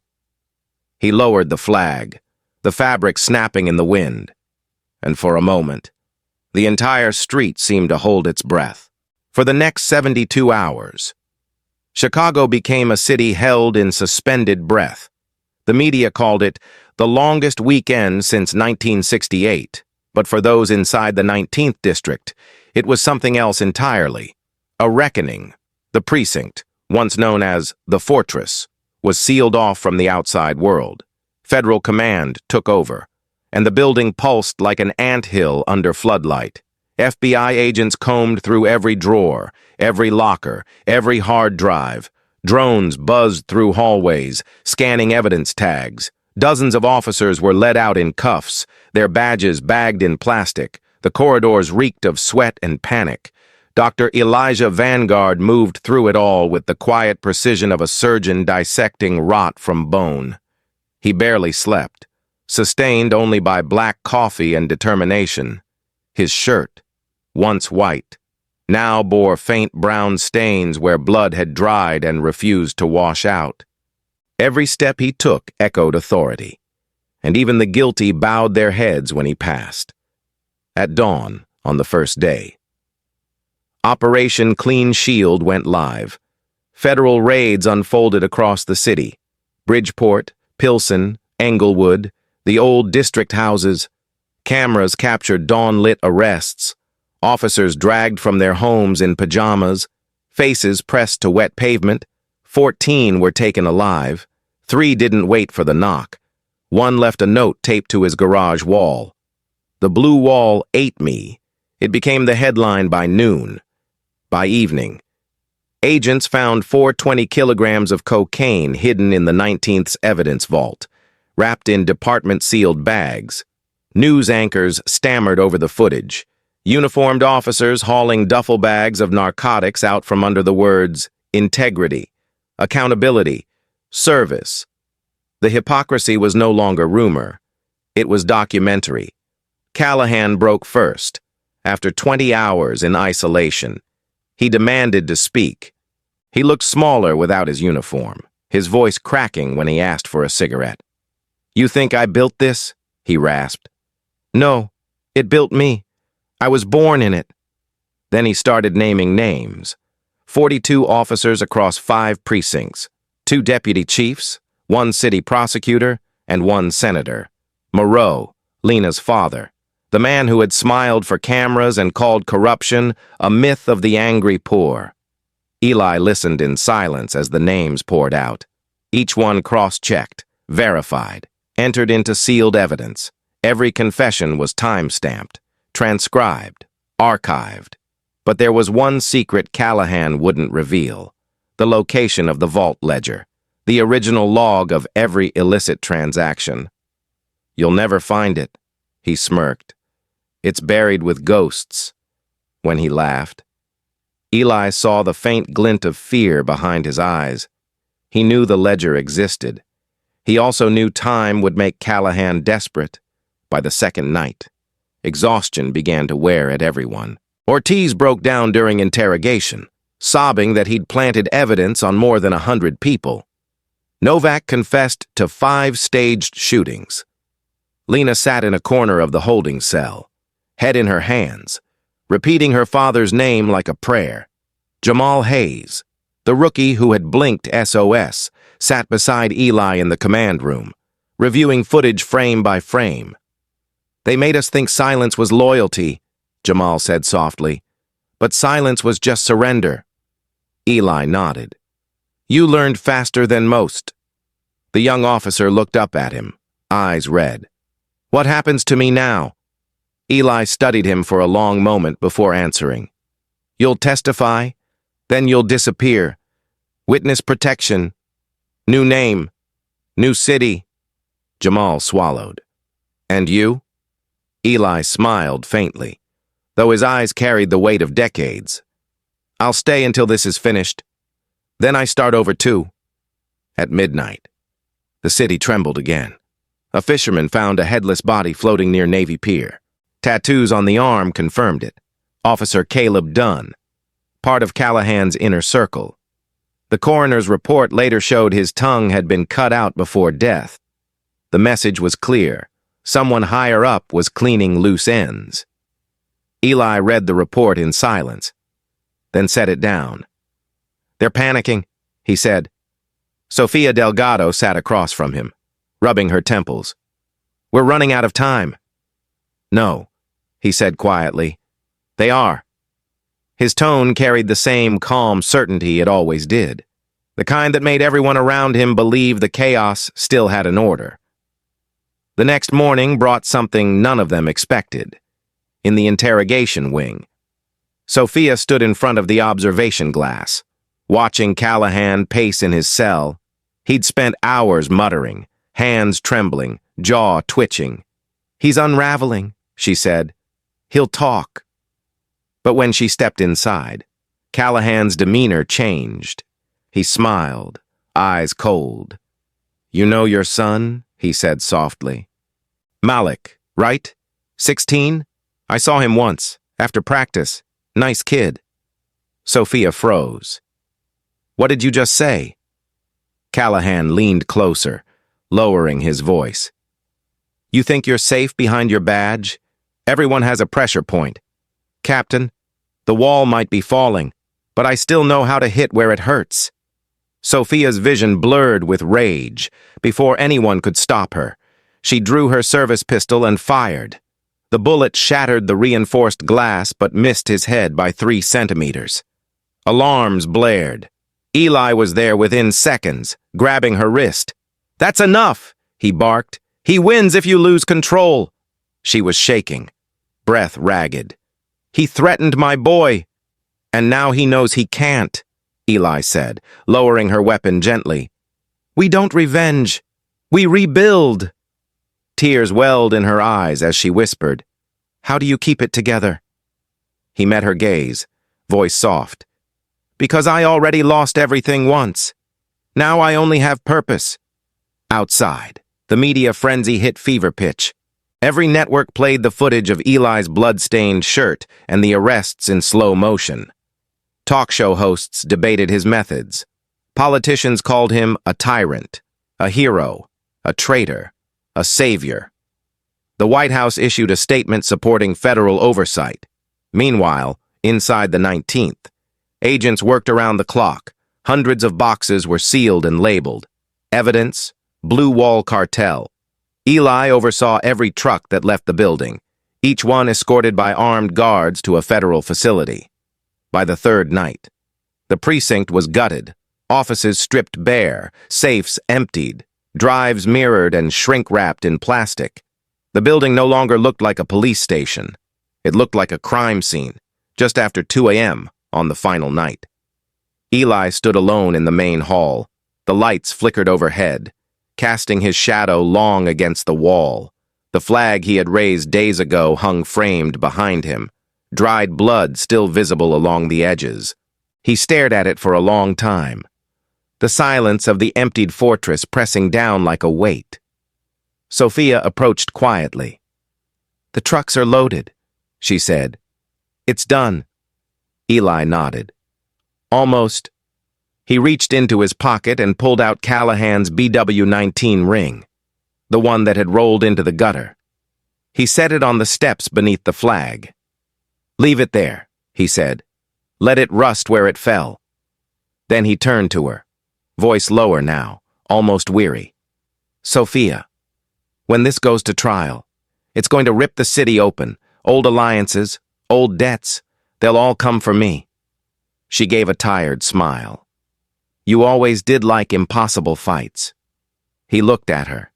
He lowered the flag, the fabric snapping in the wind. And for a moment, the entire street seemed to hold its breath. For the next 72 hours, Chicago became a city held in suspended breath. The media called it the longest weekend since 1968, but for those inside the 19th district, it was something else entirely. A reckoning. The precinct, once known as the Fortress, was sealed off from the outside world. Federal command took over, and the building pulsed like an anthill under floodlight. FBI agents combed through every drawer, every locker, every hard drive. Drones buzzed through hallways, scanning evidence tags. Dozens of officers were led out in cuffs, their badges bagged in plastic. The corridors reeked of sweat and panic. Dr. Elijah Vanguard moved through it all with the quiet precision of a surgeon dissecting rot from bone. He barely slept, sustained only by black coffee and determination. His shirt, once white, now bore faint brown stains where blood had dried and refused to wash out. Every step he took echoed authority, and even the guilty bowed their heads when he passed. At dawn, on the first day, Operation Clean Shield went live. Federal raids unfolded across the city. Bridgeport, Pilsen, Englewood, the old district houses. Cameras captured dawn-lit arrests. Officers dragged from their homes in pajamas. Faces pressed to wet pavement. 14 were taken alive. 3 didn't wait for the knock. 1 left a note taped to his garage wall. "The blue wall ate me." It became the headline by noon. By evening, agents found 420 kilograms of cocaine hidden in the 19th's evidence vault, wrapped in department-sealed bags. News anchors stammered over the footage. Uniformed officers hauling duffel bags of narcotics out from under the words integrity, accountability, service. The hypocrisy was no longer rumor. It was documentary. Callahan broke first. After 20 hours in isolation, he demanded to speak. He looked smaller without his uniform, his voice cracking when he asked for a cigarette. "You think I built this?" he rasped. "No, it built me. I was born in it." Then he started naming names. 42 officers across 5 precincts, 2 deputy chiefs, 1 city prosecutor, and 1 senator. Moreau, Lena's father, the man who had smiled for cameras and called corruption a myth of the angry poor. Eli listened in silence as the names poured out. Each one cross-checked, verified, entered into sealed evidence. Every confession was time-stamped, transcribed, archived. But there was one secret Callahan wouldn't reveal: the location of the vault ledger, the original log of every illicit transaction. "You'll never find it," he smirked. "It's buried with ghosts." When he laughed, Eli saw the faint glint of fear behind his eyes. He knew the ledger existed. He also knew time would make Callahan desperate. By the second night, exhaustion began to wear at everyone. Ortiz broke down during interrogation, sobbing that he'd planted evidence on more than 100 people. Novak confessed to 5 staged shootings. Lena sat in a corner of the holding cell, head in her hands, repeating her father's name like a prayer. Jamal Hayes, the rookie who had blinked SOS, sat beside Eli in the command room, reviewing footage frame by frame. "They made us think silence was loyalty," Jamal said softly. "But silence was just surrender." Eli nodded. "You learned faster than most." The young officer looked up at him, eyes red. "What happens to me now?" Eli studied him for a long moment before answering. "You'll testify, then you'll disappear. Witness protection. New name. New city." Jamal swallowed. "And you?" Eli smiled faintly, though his eyes carried the weight of decades. "I'll stay until this is finished. Then I start over too." At midnight, the city trembled again. A fisherman found a headless body floating near Navy Pier. Tattoos on the arm confirmed it. Officer Caleb Dunn, part of Callahan's inner circle. The coroner's report later showed his tongue had been cut out before death. The message was clear. Someone higher up was cleaning loose ends. Eli read the report in silence, then set it down. "They're panicking," he said. Sofia Delgado sat across from him, rubbing her temples. "We're running out of time." "No," he said quietly. "They are." His tone carried the same calm certainty it always did, the kind that made everyone around him believe the chaos still had an order. The next morning brought something none of them expected. In the interrogation wing, Sofia stood in front of the observation glass, watching Callahan pace in his cell. He'd spent hours muttering, hands trembling, jaw twitching. "He's unraveling," she said. "He'll talk." But when she stepped inside, Callahan's demeanor changed. He smiled, eyes cold. "You know your son?" he said softly. "Malik, right? 16? I saw him once, after practice. Nice kid." Sofia froze. "What did you just say?" Callahan leaned closer, lowering his voice. "You think you're safe behind your badge? Everyone has a pressure point. Captain, the wall might be falling, but I still know how to hit where it hurts." Sofia's vision blurred with rage. Before anyone could stop her, she drew her service pistol and fired. The bullet shattered the reinforced glass but missed his head by 3 centimeters. Alarms blared. Eli was there within seconds, grabbing her wrist. "That's enough," he barked. "He wins if you lose control." She was shaking, breath ragged. "He threatened my boy, and now he knows he can't," Eli said, lowering her weapon gently. "We don't revenge. We rebuild." Tears welled in her eyes as she whispered, "How do you keep it together?" He met her gaze, voice soft. "Because I already lost everything once. Now I only have purpose." Outside, the media frenzy hit fever pitch. Every network played the footage of Eli's blood-stained shirt and the arrests in slow motion. Talk show hosts debated his methods. Politicians called him a tyrant, a hero, a traitor, a savior. The White House issued a statement supporting federal oversight. Meanwhile, inside the 19th, agents worked around the clock. Hundreds of boxes were sealed and labeled. Evidence, Blue Wall Cartel. Eli oversaw every truck that left the building, each one escorted by armed guards to a federal facility. By the third night, the precinct was gutted, offices stripped bare, safes emptied, drives mirrored and shrink-wrapped in plastic. The building no longer looked like a police station. It looked like a crime scene, just after 2 a.m. on the final night. Eli stood alone in the main hall. The lights flickered overhead, casting his shadow long against the wall. The flag he had raised days ago hung framed behind him, dried blood still visible along the edges. He stared at it for a long time, the silence of the emptied fortress pressing down like a weight. Sofia approached quietly. "The trucks are loaded," she said. "It's done." Eli nodded. "Almost." He reached into his pocket and pulled out Callahan's BW-19 ring, the one that had rolled into the gutter. He set it on the steps beneath the flag. "Leave it there," he said. "Let it rust where it fell." Then he turned to her, voice lower now, almost weary. "Sophia, when this goes to trial, it's going to rip the city open. Old alliances, old debts, they'll all come for me." She gave a tired smile. "You always did like impossible fights." He looked at her,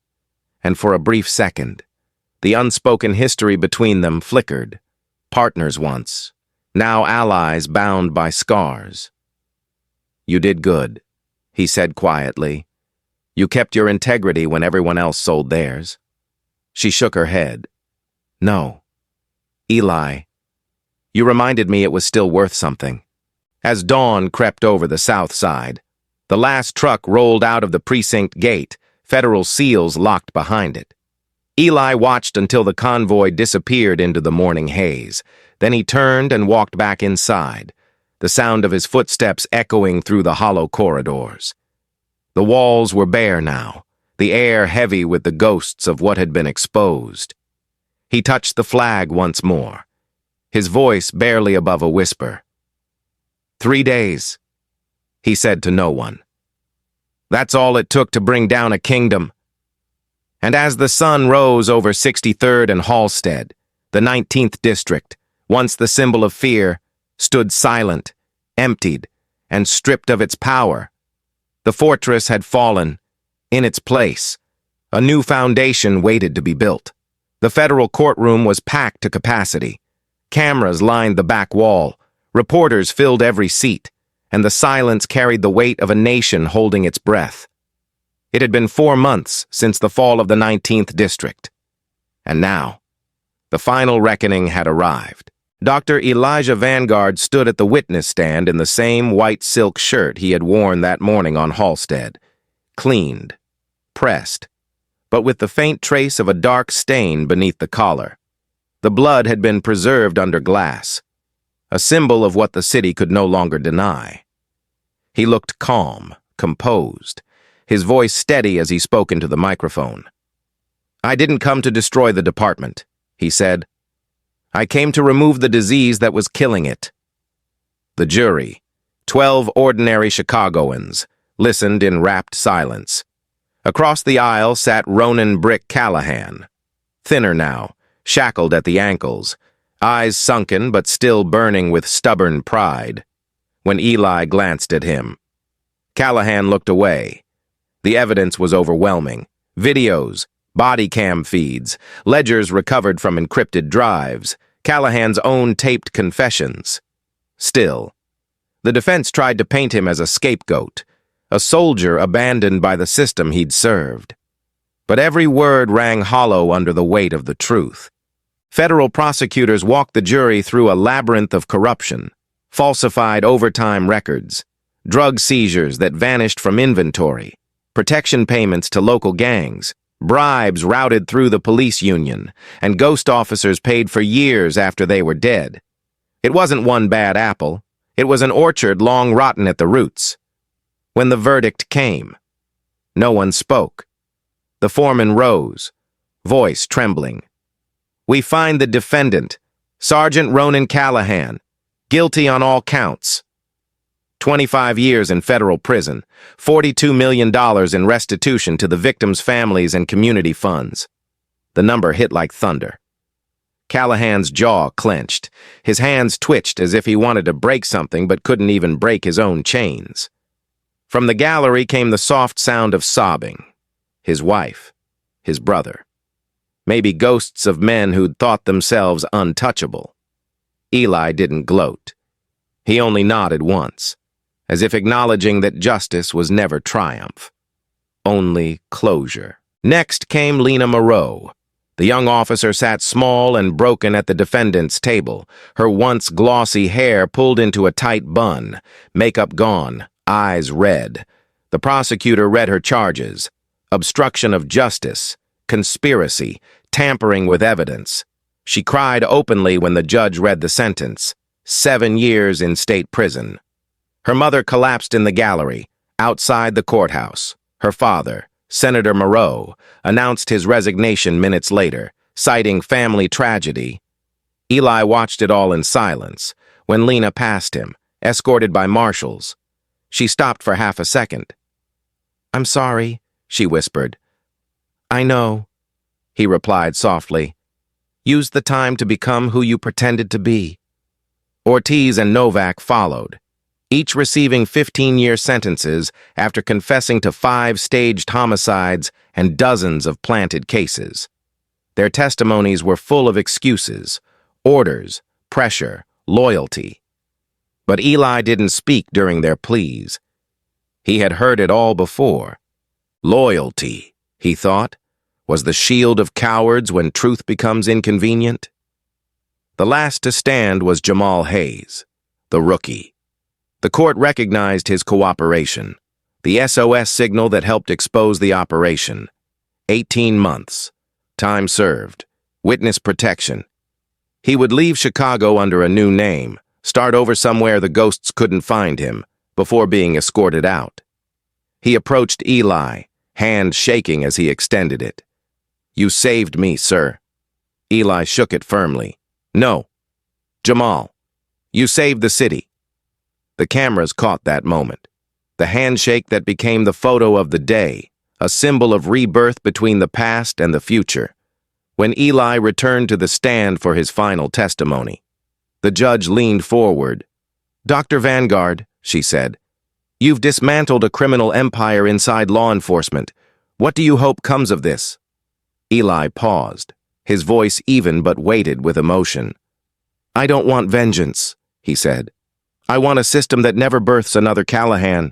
and for a brief second, the unspoken history between them flickered. Partners once, now allies bound by scars. "You did good," he said quietly. "You kept your integrity when everyone else sold theirs." She shook her head. "No. Eli, you reminded me it was still worth something." As dawn crept over the south side, the last truck rolled out of the precinct gate, federal seals locked behind it. Eli watched until the convoy disappeared into the morning haze. Then he turned and walked back inside, the sound of his footsteps echoing through the hollow corridors. The walls were bare now, the air heavy with the ghosts of what had been exposed. He touched the flag once more, his voice barely above a whisper. 3 days, he said to no one. That's all it took to bring down a kingdom. And as the sun rose over 63rd and Halstead, the 19th district, once the symbol of fear, stood silent, emptied, and stripped of its power. The fortress had fallen. In its place, a new foundation waited to be built. The federal courtroom was packed to capacity. Cameras lined the back wall, reporters filled every seat, and the silence carried the weight of a nation holding its breath. It had been 4 months since the fall of the 19th district. And now, the final reckoning had arrived. Dr. Elijah Vanguard stood at the witness stand in the same white silk shirt he had worn that morning on Halstead, cleaned, pressed, but with the faint trace of a dark stain beneath the collar. The blood had been preserved under glass, a symbol of what the city could no longer deny. He looked calm, composed, his voice steady as he spoke into the microphone. "I didn't come to destroy the department," he said. "I came to remove the disease that was killing it." The jury, 12 ordinary Chicagoans, listened in rapt silence. Across the aisle sat Ronan Brick Callahan, thinner now, shackled at the ankles, eyes sunken but still burning with stubborn pride. When Eli glanced at him, Callahan looked away. The evidence was overwhelming. Videos, body cam feeds, ledgers recovered from encrypted drives, Callahan's own taped confessions. Still, the defense tried to paint him as a scapegoat, a soldier abandoned by the system he'd served. But every word rang hollow under the weight of the truth. Federal prosecutors walked the jury through a labyrinth of corruption, falsified overtime records, drug seizures that vanished from inventory, protection payments to local gangs, bribes routed through the police union, and ghost officers paid for years after they were dead. It wasn't one bad apple. It was an orchard long rotten at the roots. When the verdict came, no one spoke. The foreman rose, voice trembling. "We find the defendant, Sergeant Ronan Callahan, guilty on all counts. 25 years in federal prison, $42 million in restitution to the victims' families and community funds." The number hit like thunder. Callahan's jaw clenched. His hands twitched as if he wanted to break something but couldn't even break his own chains. From the gallery came the soft sound of sobbing. His wife, his brother. Maybe ghosts of men who'd thought themselves untouchable. Eli didn't gloat. He only nodded once, as if acknowledging that justice was never triumph, only closure. Next came Lena Moreau. The young officer sat small and broken at the defendant's table, her once glossy hair pulled into a tight bun, makeup gone, eyes red. The prosecutor read her charges: obstruction of justice, conspiracy, tampering with evidence. She cried openly when the judge read the sentence: 7 years in state prison. Her mother collapsed in the gallery, outside the courthouse. Her father, Senator Moreau, announced his resignation minutes later, citing family tragedy. Eli watched it all in silence when Lena passed him, escorted by marshals. She stopped for half a second. "I'm sorry," she whispered. "I know," he replied softly. "Use the time to become who you pretended to be." Ortiz and Novak followed, each receiving 15-year sentences after confessing to 5 staged homicides and dozens of planted cases. Their testimonies were full of excuses, orders, pressure, loyalty. But Eli didn't speak during their pleas. He had heard it all before. Loyalty, he thought, was the shield of cowards when truth becomes inconvenient. The last to stand was Jamal Hayes, the rookie. The court recognized his cooperation, the SOS signal that helped expose the operation. 18 months, time served, witness protection. He would leave Chicago under a new name, start over somewhere the ghosts couldn't find him, before being escorted out. He approached Eli, hand shaking as he extended it. "You saved me, sir." Eli shook it firmly. "No. Jamal, you saved the city." The cameras caught that moment. The handshake that became the photo of the day, a symbol of rebirth between the past and the future. When Eli returned to the stand for his final testimony, the judge leaned forward. "Dr. Vanguard," she said, "you've dismantled a criminal empire inside law enforcement. What do you hope comes of this?" Eli paused, his voice even but weighted with emotion. "I don't want vengeance," he said. "I want a system that never births another Callahan.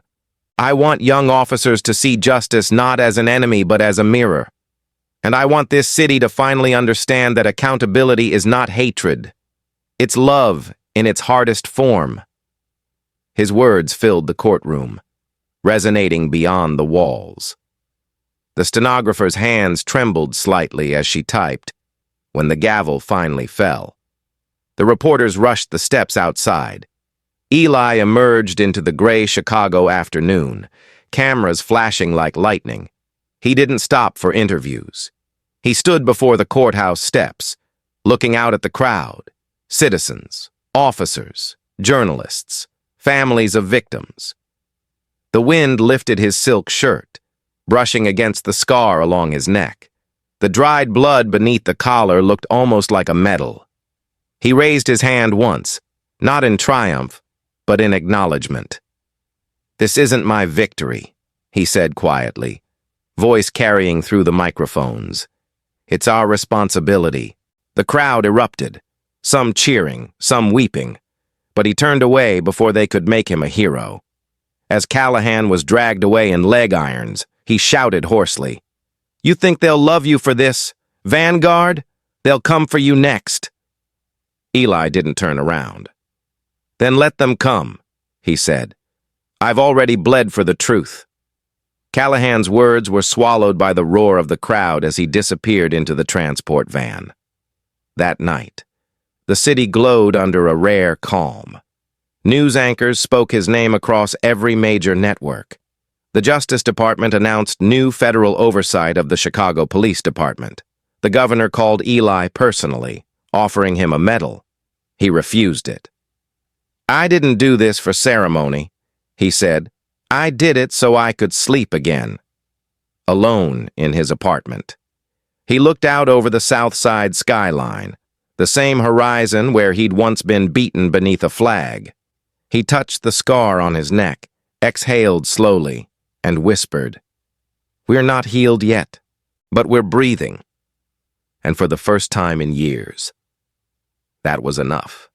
I want young officers to see justice not as an enemy but as a mirror. And I want this city to finally understand that accountability is not hatred. It's love in its hardest form." His words filled the courtroom, resonating beyond the walls. The stenographer's hands trembled slightly as she typed, when the gavel finally fell. The reporters rushed the steps outside. Eli emerged into the gray Chicago afternoon, cameras flashing like lightning. He didn't stop for interviews. He stood before the courthouse steps, looking out at the crowd, citizens, officers, journalists, families of victims. The wind lifted his silk shirt, brushing against the scar along his neck. The dried blood beneath the collar looked almost like a medal. He raised his hand once, not in triumph, but in acknowledgement. "This isn't my victory," he said quietly, voice carrying through the microphones. "It's our responsibility." The crowd erupted, some cheering, some weeping, but he turned away before they could make him a hero. As Callahan was dragged away in leg irons, he shouted hoarsely, "You think they'll love you for this? Vanguard? They'll come for you next." Eli didn't turn around. "Then let them come," he said. "I've already bled for the truth." Callahan's words were swallowed by the roar of the crowd as he disappeared into the transport van. That night, the city glowed under a rare calm. News anchors spoke his name across every major network. The Justice Department announced new federal oversight of the Chicago Police Department. The governor called Eli personally, offering him a medal. He refused it. "I didn't do this for ceremony," he said. "I did it so I could sleep again." Alone in his apartment, he looked out over the South Side skyline, the same horizon where he'd once been beaten beneath a flag. He touched the scar on his neck, exhaled slowly, and whispered, "We're not healed yet, but we're breathing." And for the first time in years, that was enough.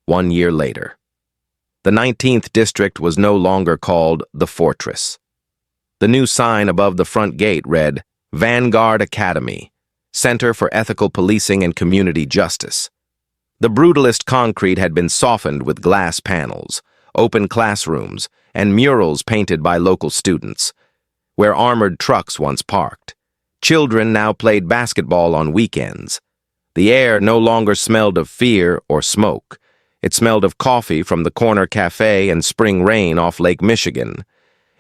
1 year later, the 19th District was no longer called the Fortress. The new sign above the front gate read, Vanguard Academy, Center for Ethical Policing and Community Justice. The brutalist concrete had been softened with glass panels, open classrooms, and murals painted by local students. Where armored trucks once parked, children now played basketball on weekends. The air no longer smelled of fear or smoke. It smelled of coffee from the corner cafe and spring rain off Lake Michigan.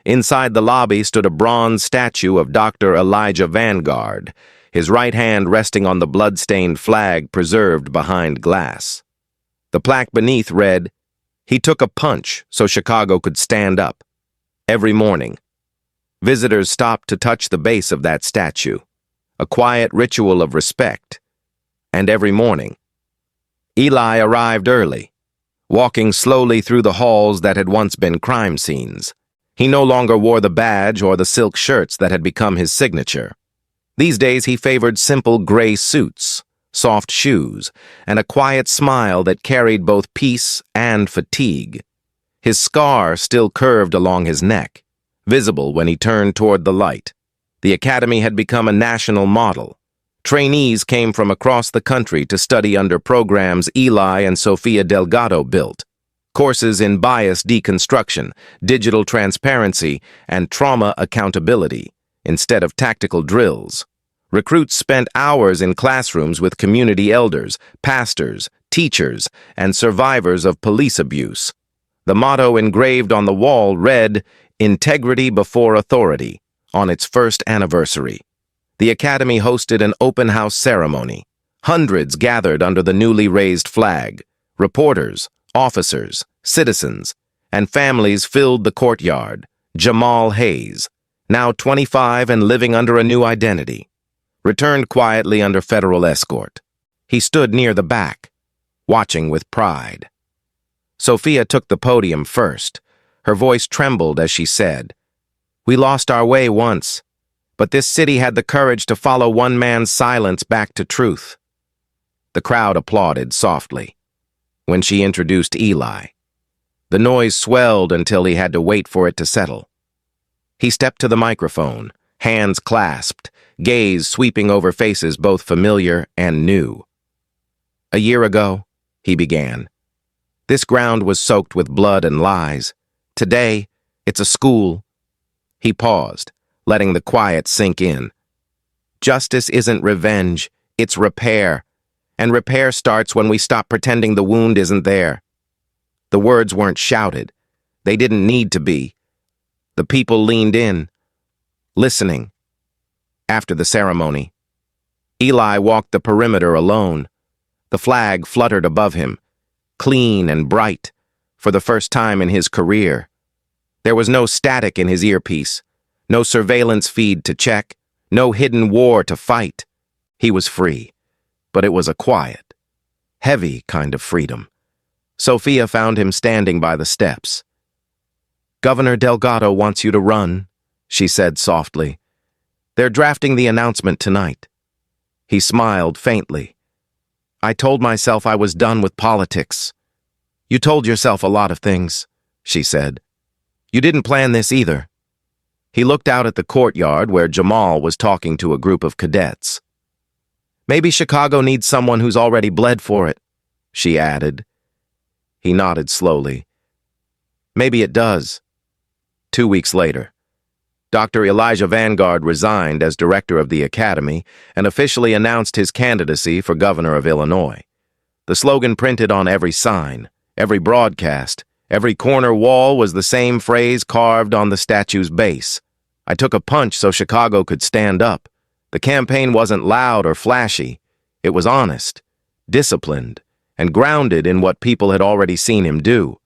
Inside the lobby stood a bronze statue of Dr. Elijah Vanguard, his right hand resting on the blood-stained flag preserved behind glass. The plaque beneath read, "He took a punch so Chicago could stand up." Every morning, visitors stopped to touch the base of that statue, a quiet ritual of respect. And every morning, Eli arrived early, walking slowly through the halls that had once been crime scenes. He no longer wore the badge or the silk shirts that had become his signature. These days he favored simple gray suits, soft shoes, and a quiet smile that carried both peace and fatigue. His scar still curved along his neck, visible when he turned toward the light. The academy had become a national model. Trainees came from across the country to study under programs Eli and Sofia Delgado built. Courses in bias deconstruction, digital transparency, and trauma accountability, instead of tactical drills. Recruits spent hours in classrooms with community elders, pastors, teachers, and survivors of police abuse. The motto engraved on the wall read, "Integrity before authority," on its first anniversary. The academy hosted an open house ceremony. Hundreds gathered under the newly raised flag. Reporters, officers, citizens, and families filled the courtyard. Jamal Hayes, now 25 and living under a new identity, returned quietly under federal escort. He stood near the back, watching with pride. Sofia took the podium first. Her voice trembled as she said, "We lost our way once, but this city had the courage to follow one man's silence back to truth." The crowd applauded softly when she introduced Eli. The noise swelled until he had to wait for it to settle. He stepped to the microphone, hands clasped, gaze sweeping over faces both familiar and new. "A year ago," he began, "this ground was soaked with blood and lies. Today, it's a school." He paused, letting the quiet sink in. "Justice isn't revenge, it's repair. And repair starts when we stop pretending the wound isn't there." The words weren't shouted. They didn't need to be. The people leaned in, listening. After the ceremony, Eli walked the perimeter alone. The flag fluttered above him, clean and bright, for the first time in his career. There was no static in his earpiece, no surveillance feed to check, no hidden war to fight. He was free, but it was a quiet, heavy kind of freedom. Sofia found him standing by the steps. "Governor Delgado wants you to run," she said softly. "They're drafting the announcement tonight." He smiled faintly. "I told myself I was done with politics." "You told yourself a lot of things," she said. "You didn't plan this either." He looked out at the courtyard where Jamal was talking to a group of cadets. "Maybe Chicago needs someone who's already bled for it," she added. He nodded slowly. "Maybe it does." 2 weeks later, Dr. Elijah Vanguard resigned as director of the academy and officially announced his candidacy for governor of Illinois. The slogan printed on every sign, every broadcast, every corner wall was the same phrase carved on the statue's base. "I took a punch so Chicago could stand up." The campaign wasn't loud or flashy. It was honest, disciplined, and grounded in what people had already seen him do.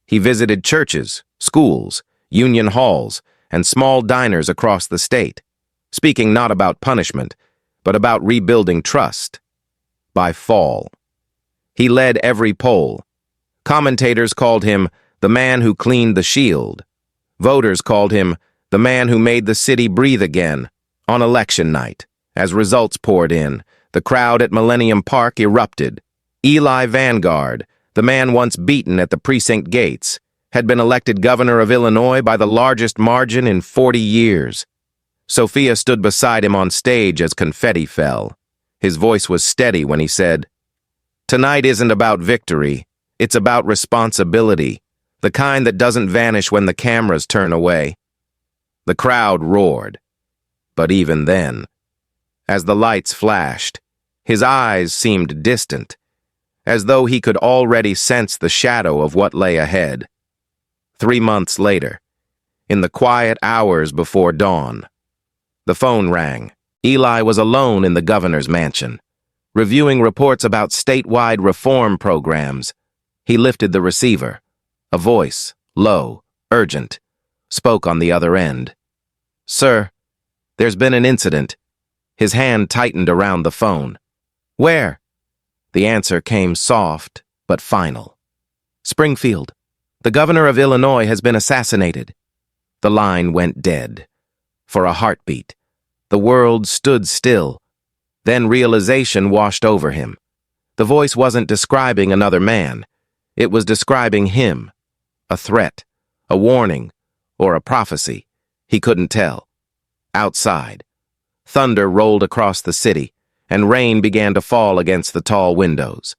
He visited churches, schools, union halls, and small diners across the state, speaking not about punishment, but about rebuilding trust. By fall, he led every poll. Commentators called him the man who cleaned the shield. Voters called him the man who made the city breathe again. On election night, as results poured in, the crowd at Millennium Park erupted. Eli Vanguard, the man once beaten at the precinct gates, had been elected governor of Illinois by the largest margin in 40 years. Sofia stood beside him on stage as confetti fell. His voice was steady when he said, "Tonight isn't about victory, it's about responsibility, the kind that doesn't vanish when the cameras turn away." The crowd roared. But even then, as the lights flashed, his eyes seemed distant, as though he could already sense the shadow of what lay ahead. 3 months later, in the quiet hours before dawn, the phone rang. Eli was alone in the governor's mansion, reviewing reports about statewide reform programs. He lifted the receiver. A voice, low, urgent, spoke on the other end. "Sir, there's been an incident." His hand tightened around the phone. "Where?" The answer came soft but final. "Springfield. The governor of Illinois has been assassinated." The line went dead. For a heartbeat, the world stood still. Then realization washed over him. The voice wasn't describing another man. It was describing him. A threat, a warning, or a prophecy. He couldn't tell. Outside, thunder rolled across the city, and rain began to fall against the tall windows.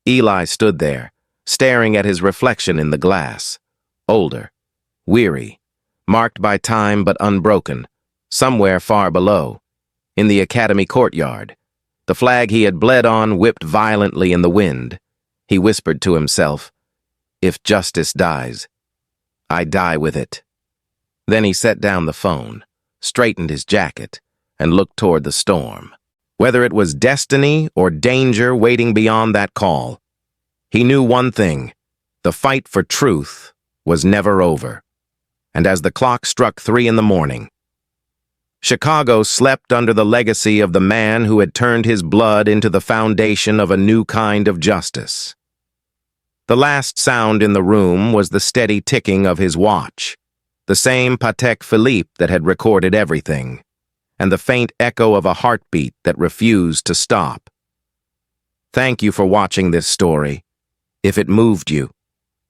Eli stood there, staring at his reflection in the glass. Older, weary, marked by time but unbroken, somewhere far below, in the academy courtyard. The flag he had bled on whipped violently in the wind. He whispered to himself, "If justice dies, I die with it." Then he set down the phone, straightened his jacket, and looked toward the storm. Whether it was destiny or danger waiting beyond that call, he knew one thing: the fight for truth was never over. And as the clock struck 3 in the morning, Chicago slept under the legacy of the man who had turned his blood into the foundation of a new kind of justice. The last sound in the room was the steady ticking of his watch, the same Patek Philippe that had recorded everything, and the faint echo of a heartbeat that refused to stop. Thank you for watching this story. If it moved you,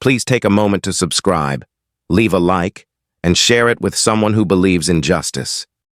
please take a moment to subscribe, leave a like, and share it with someone who believes in justice.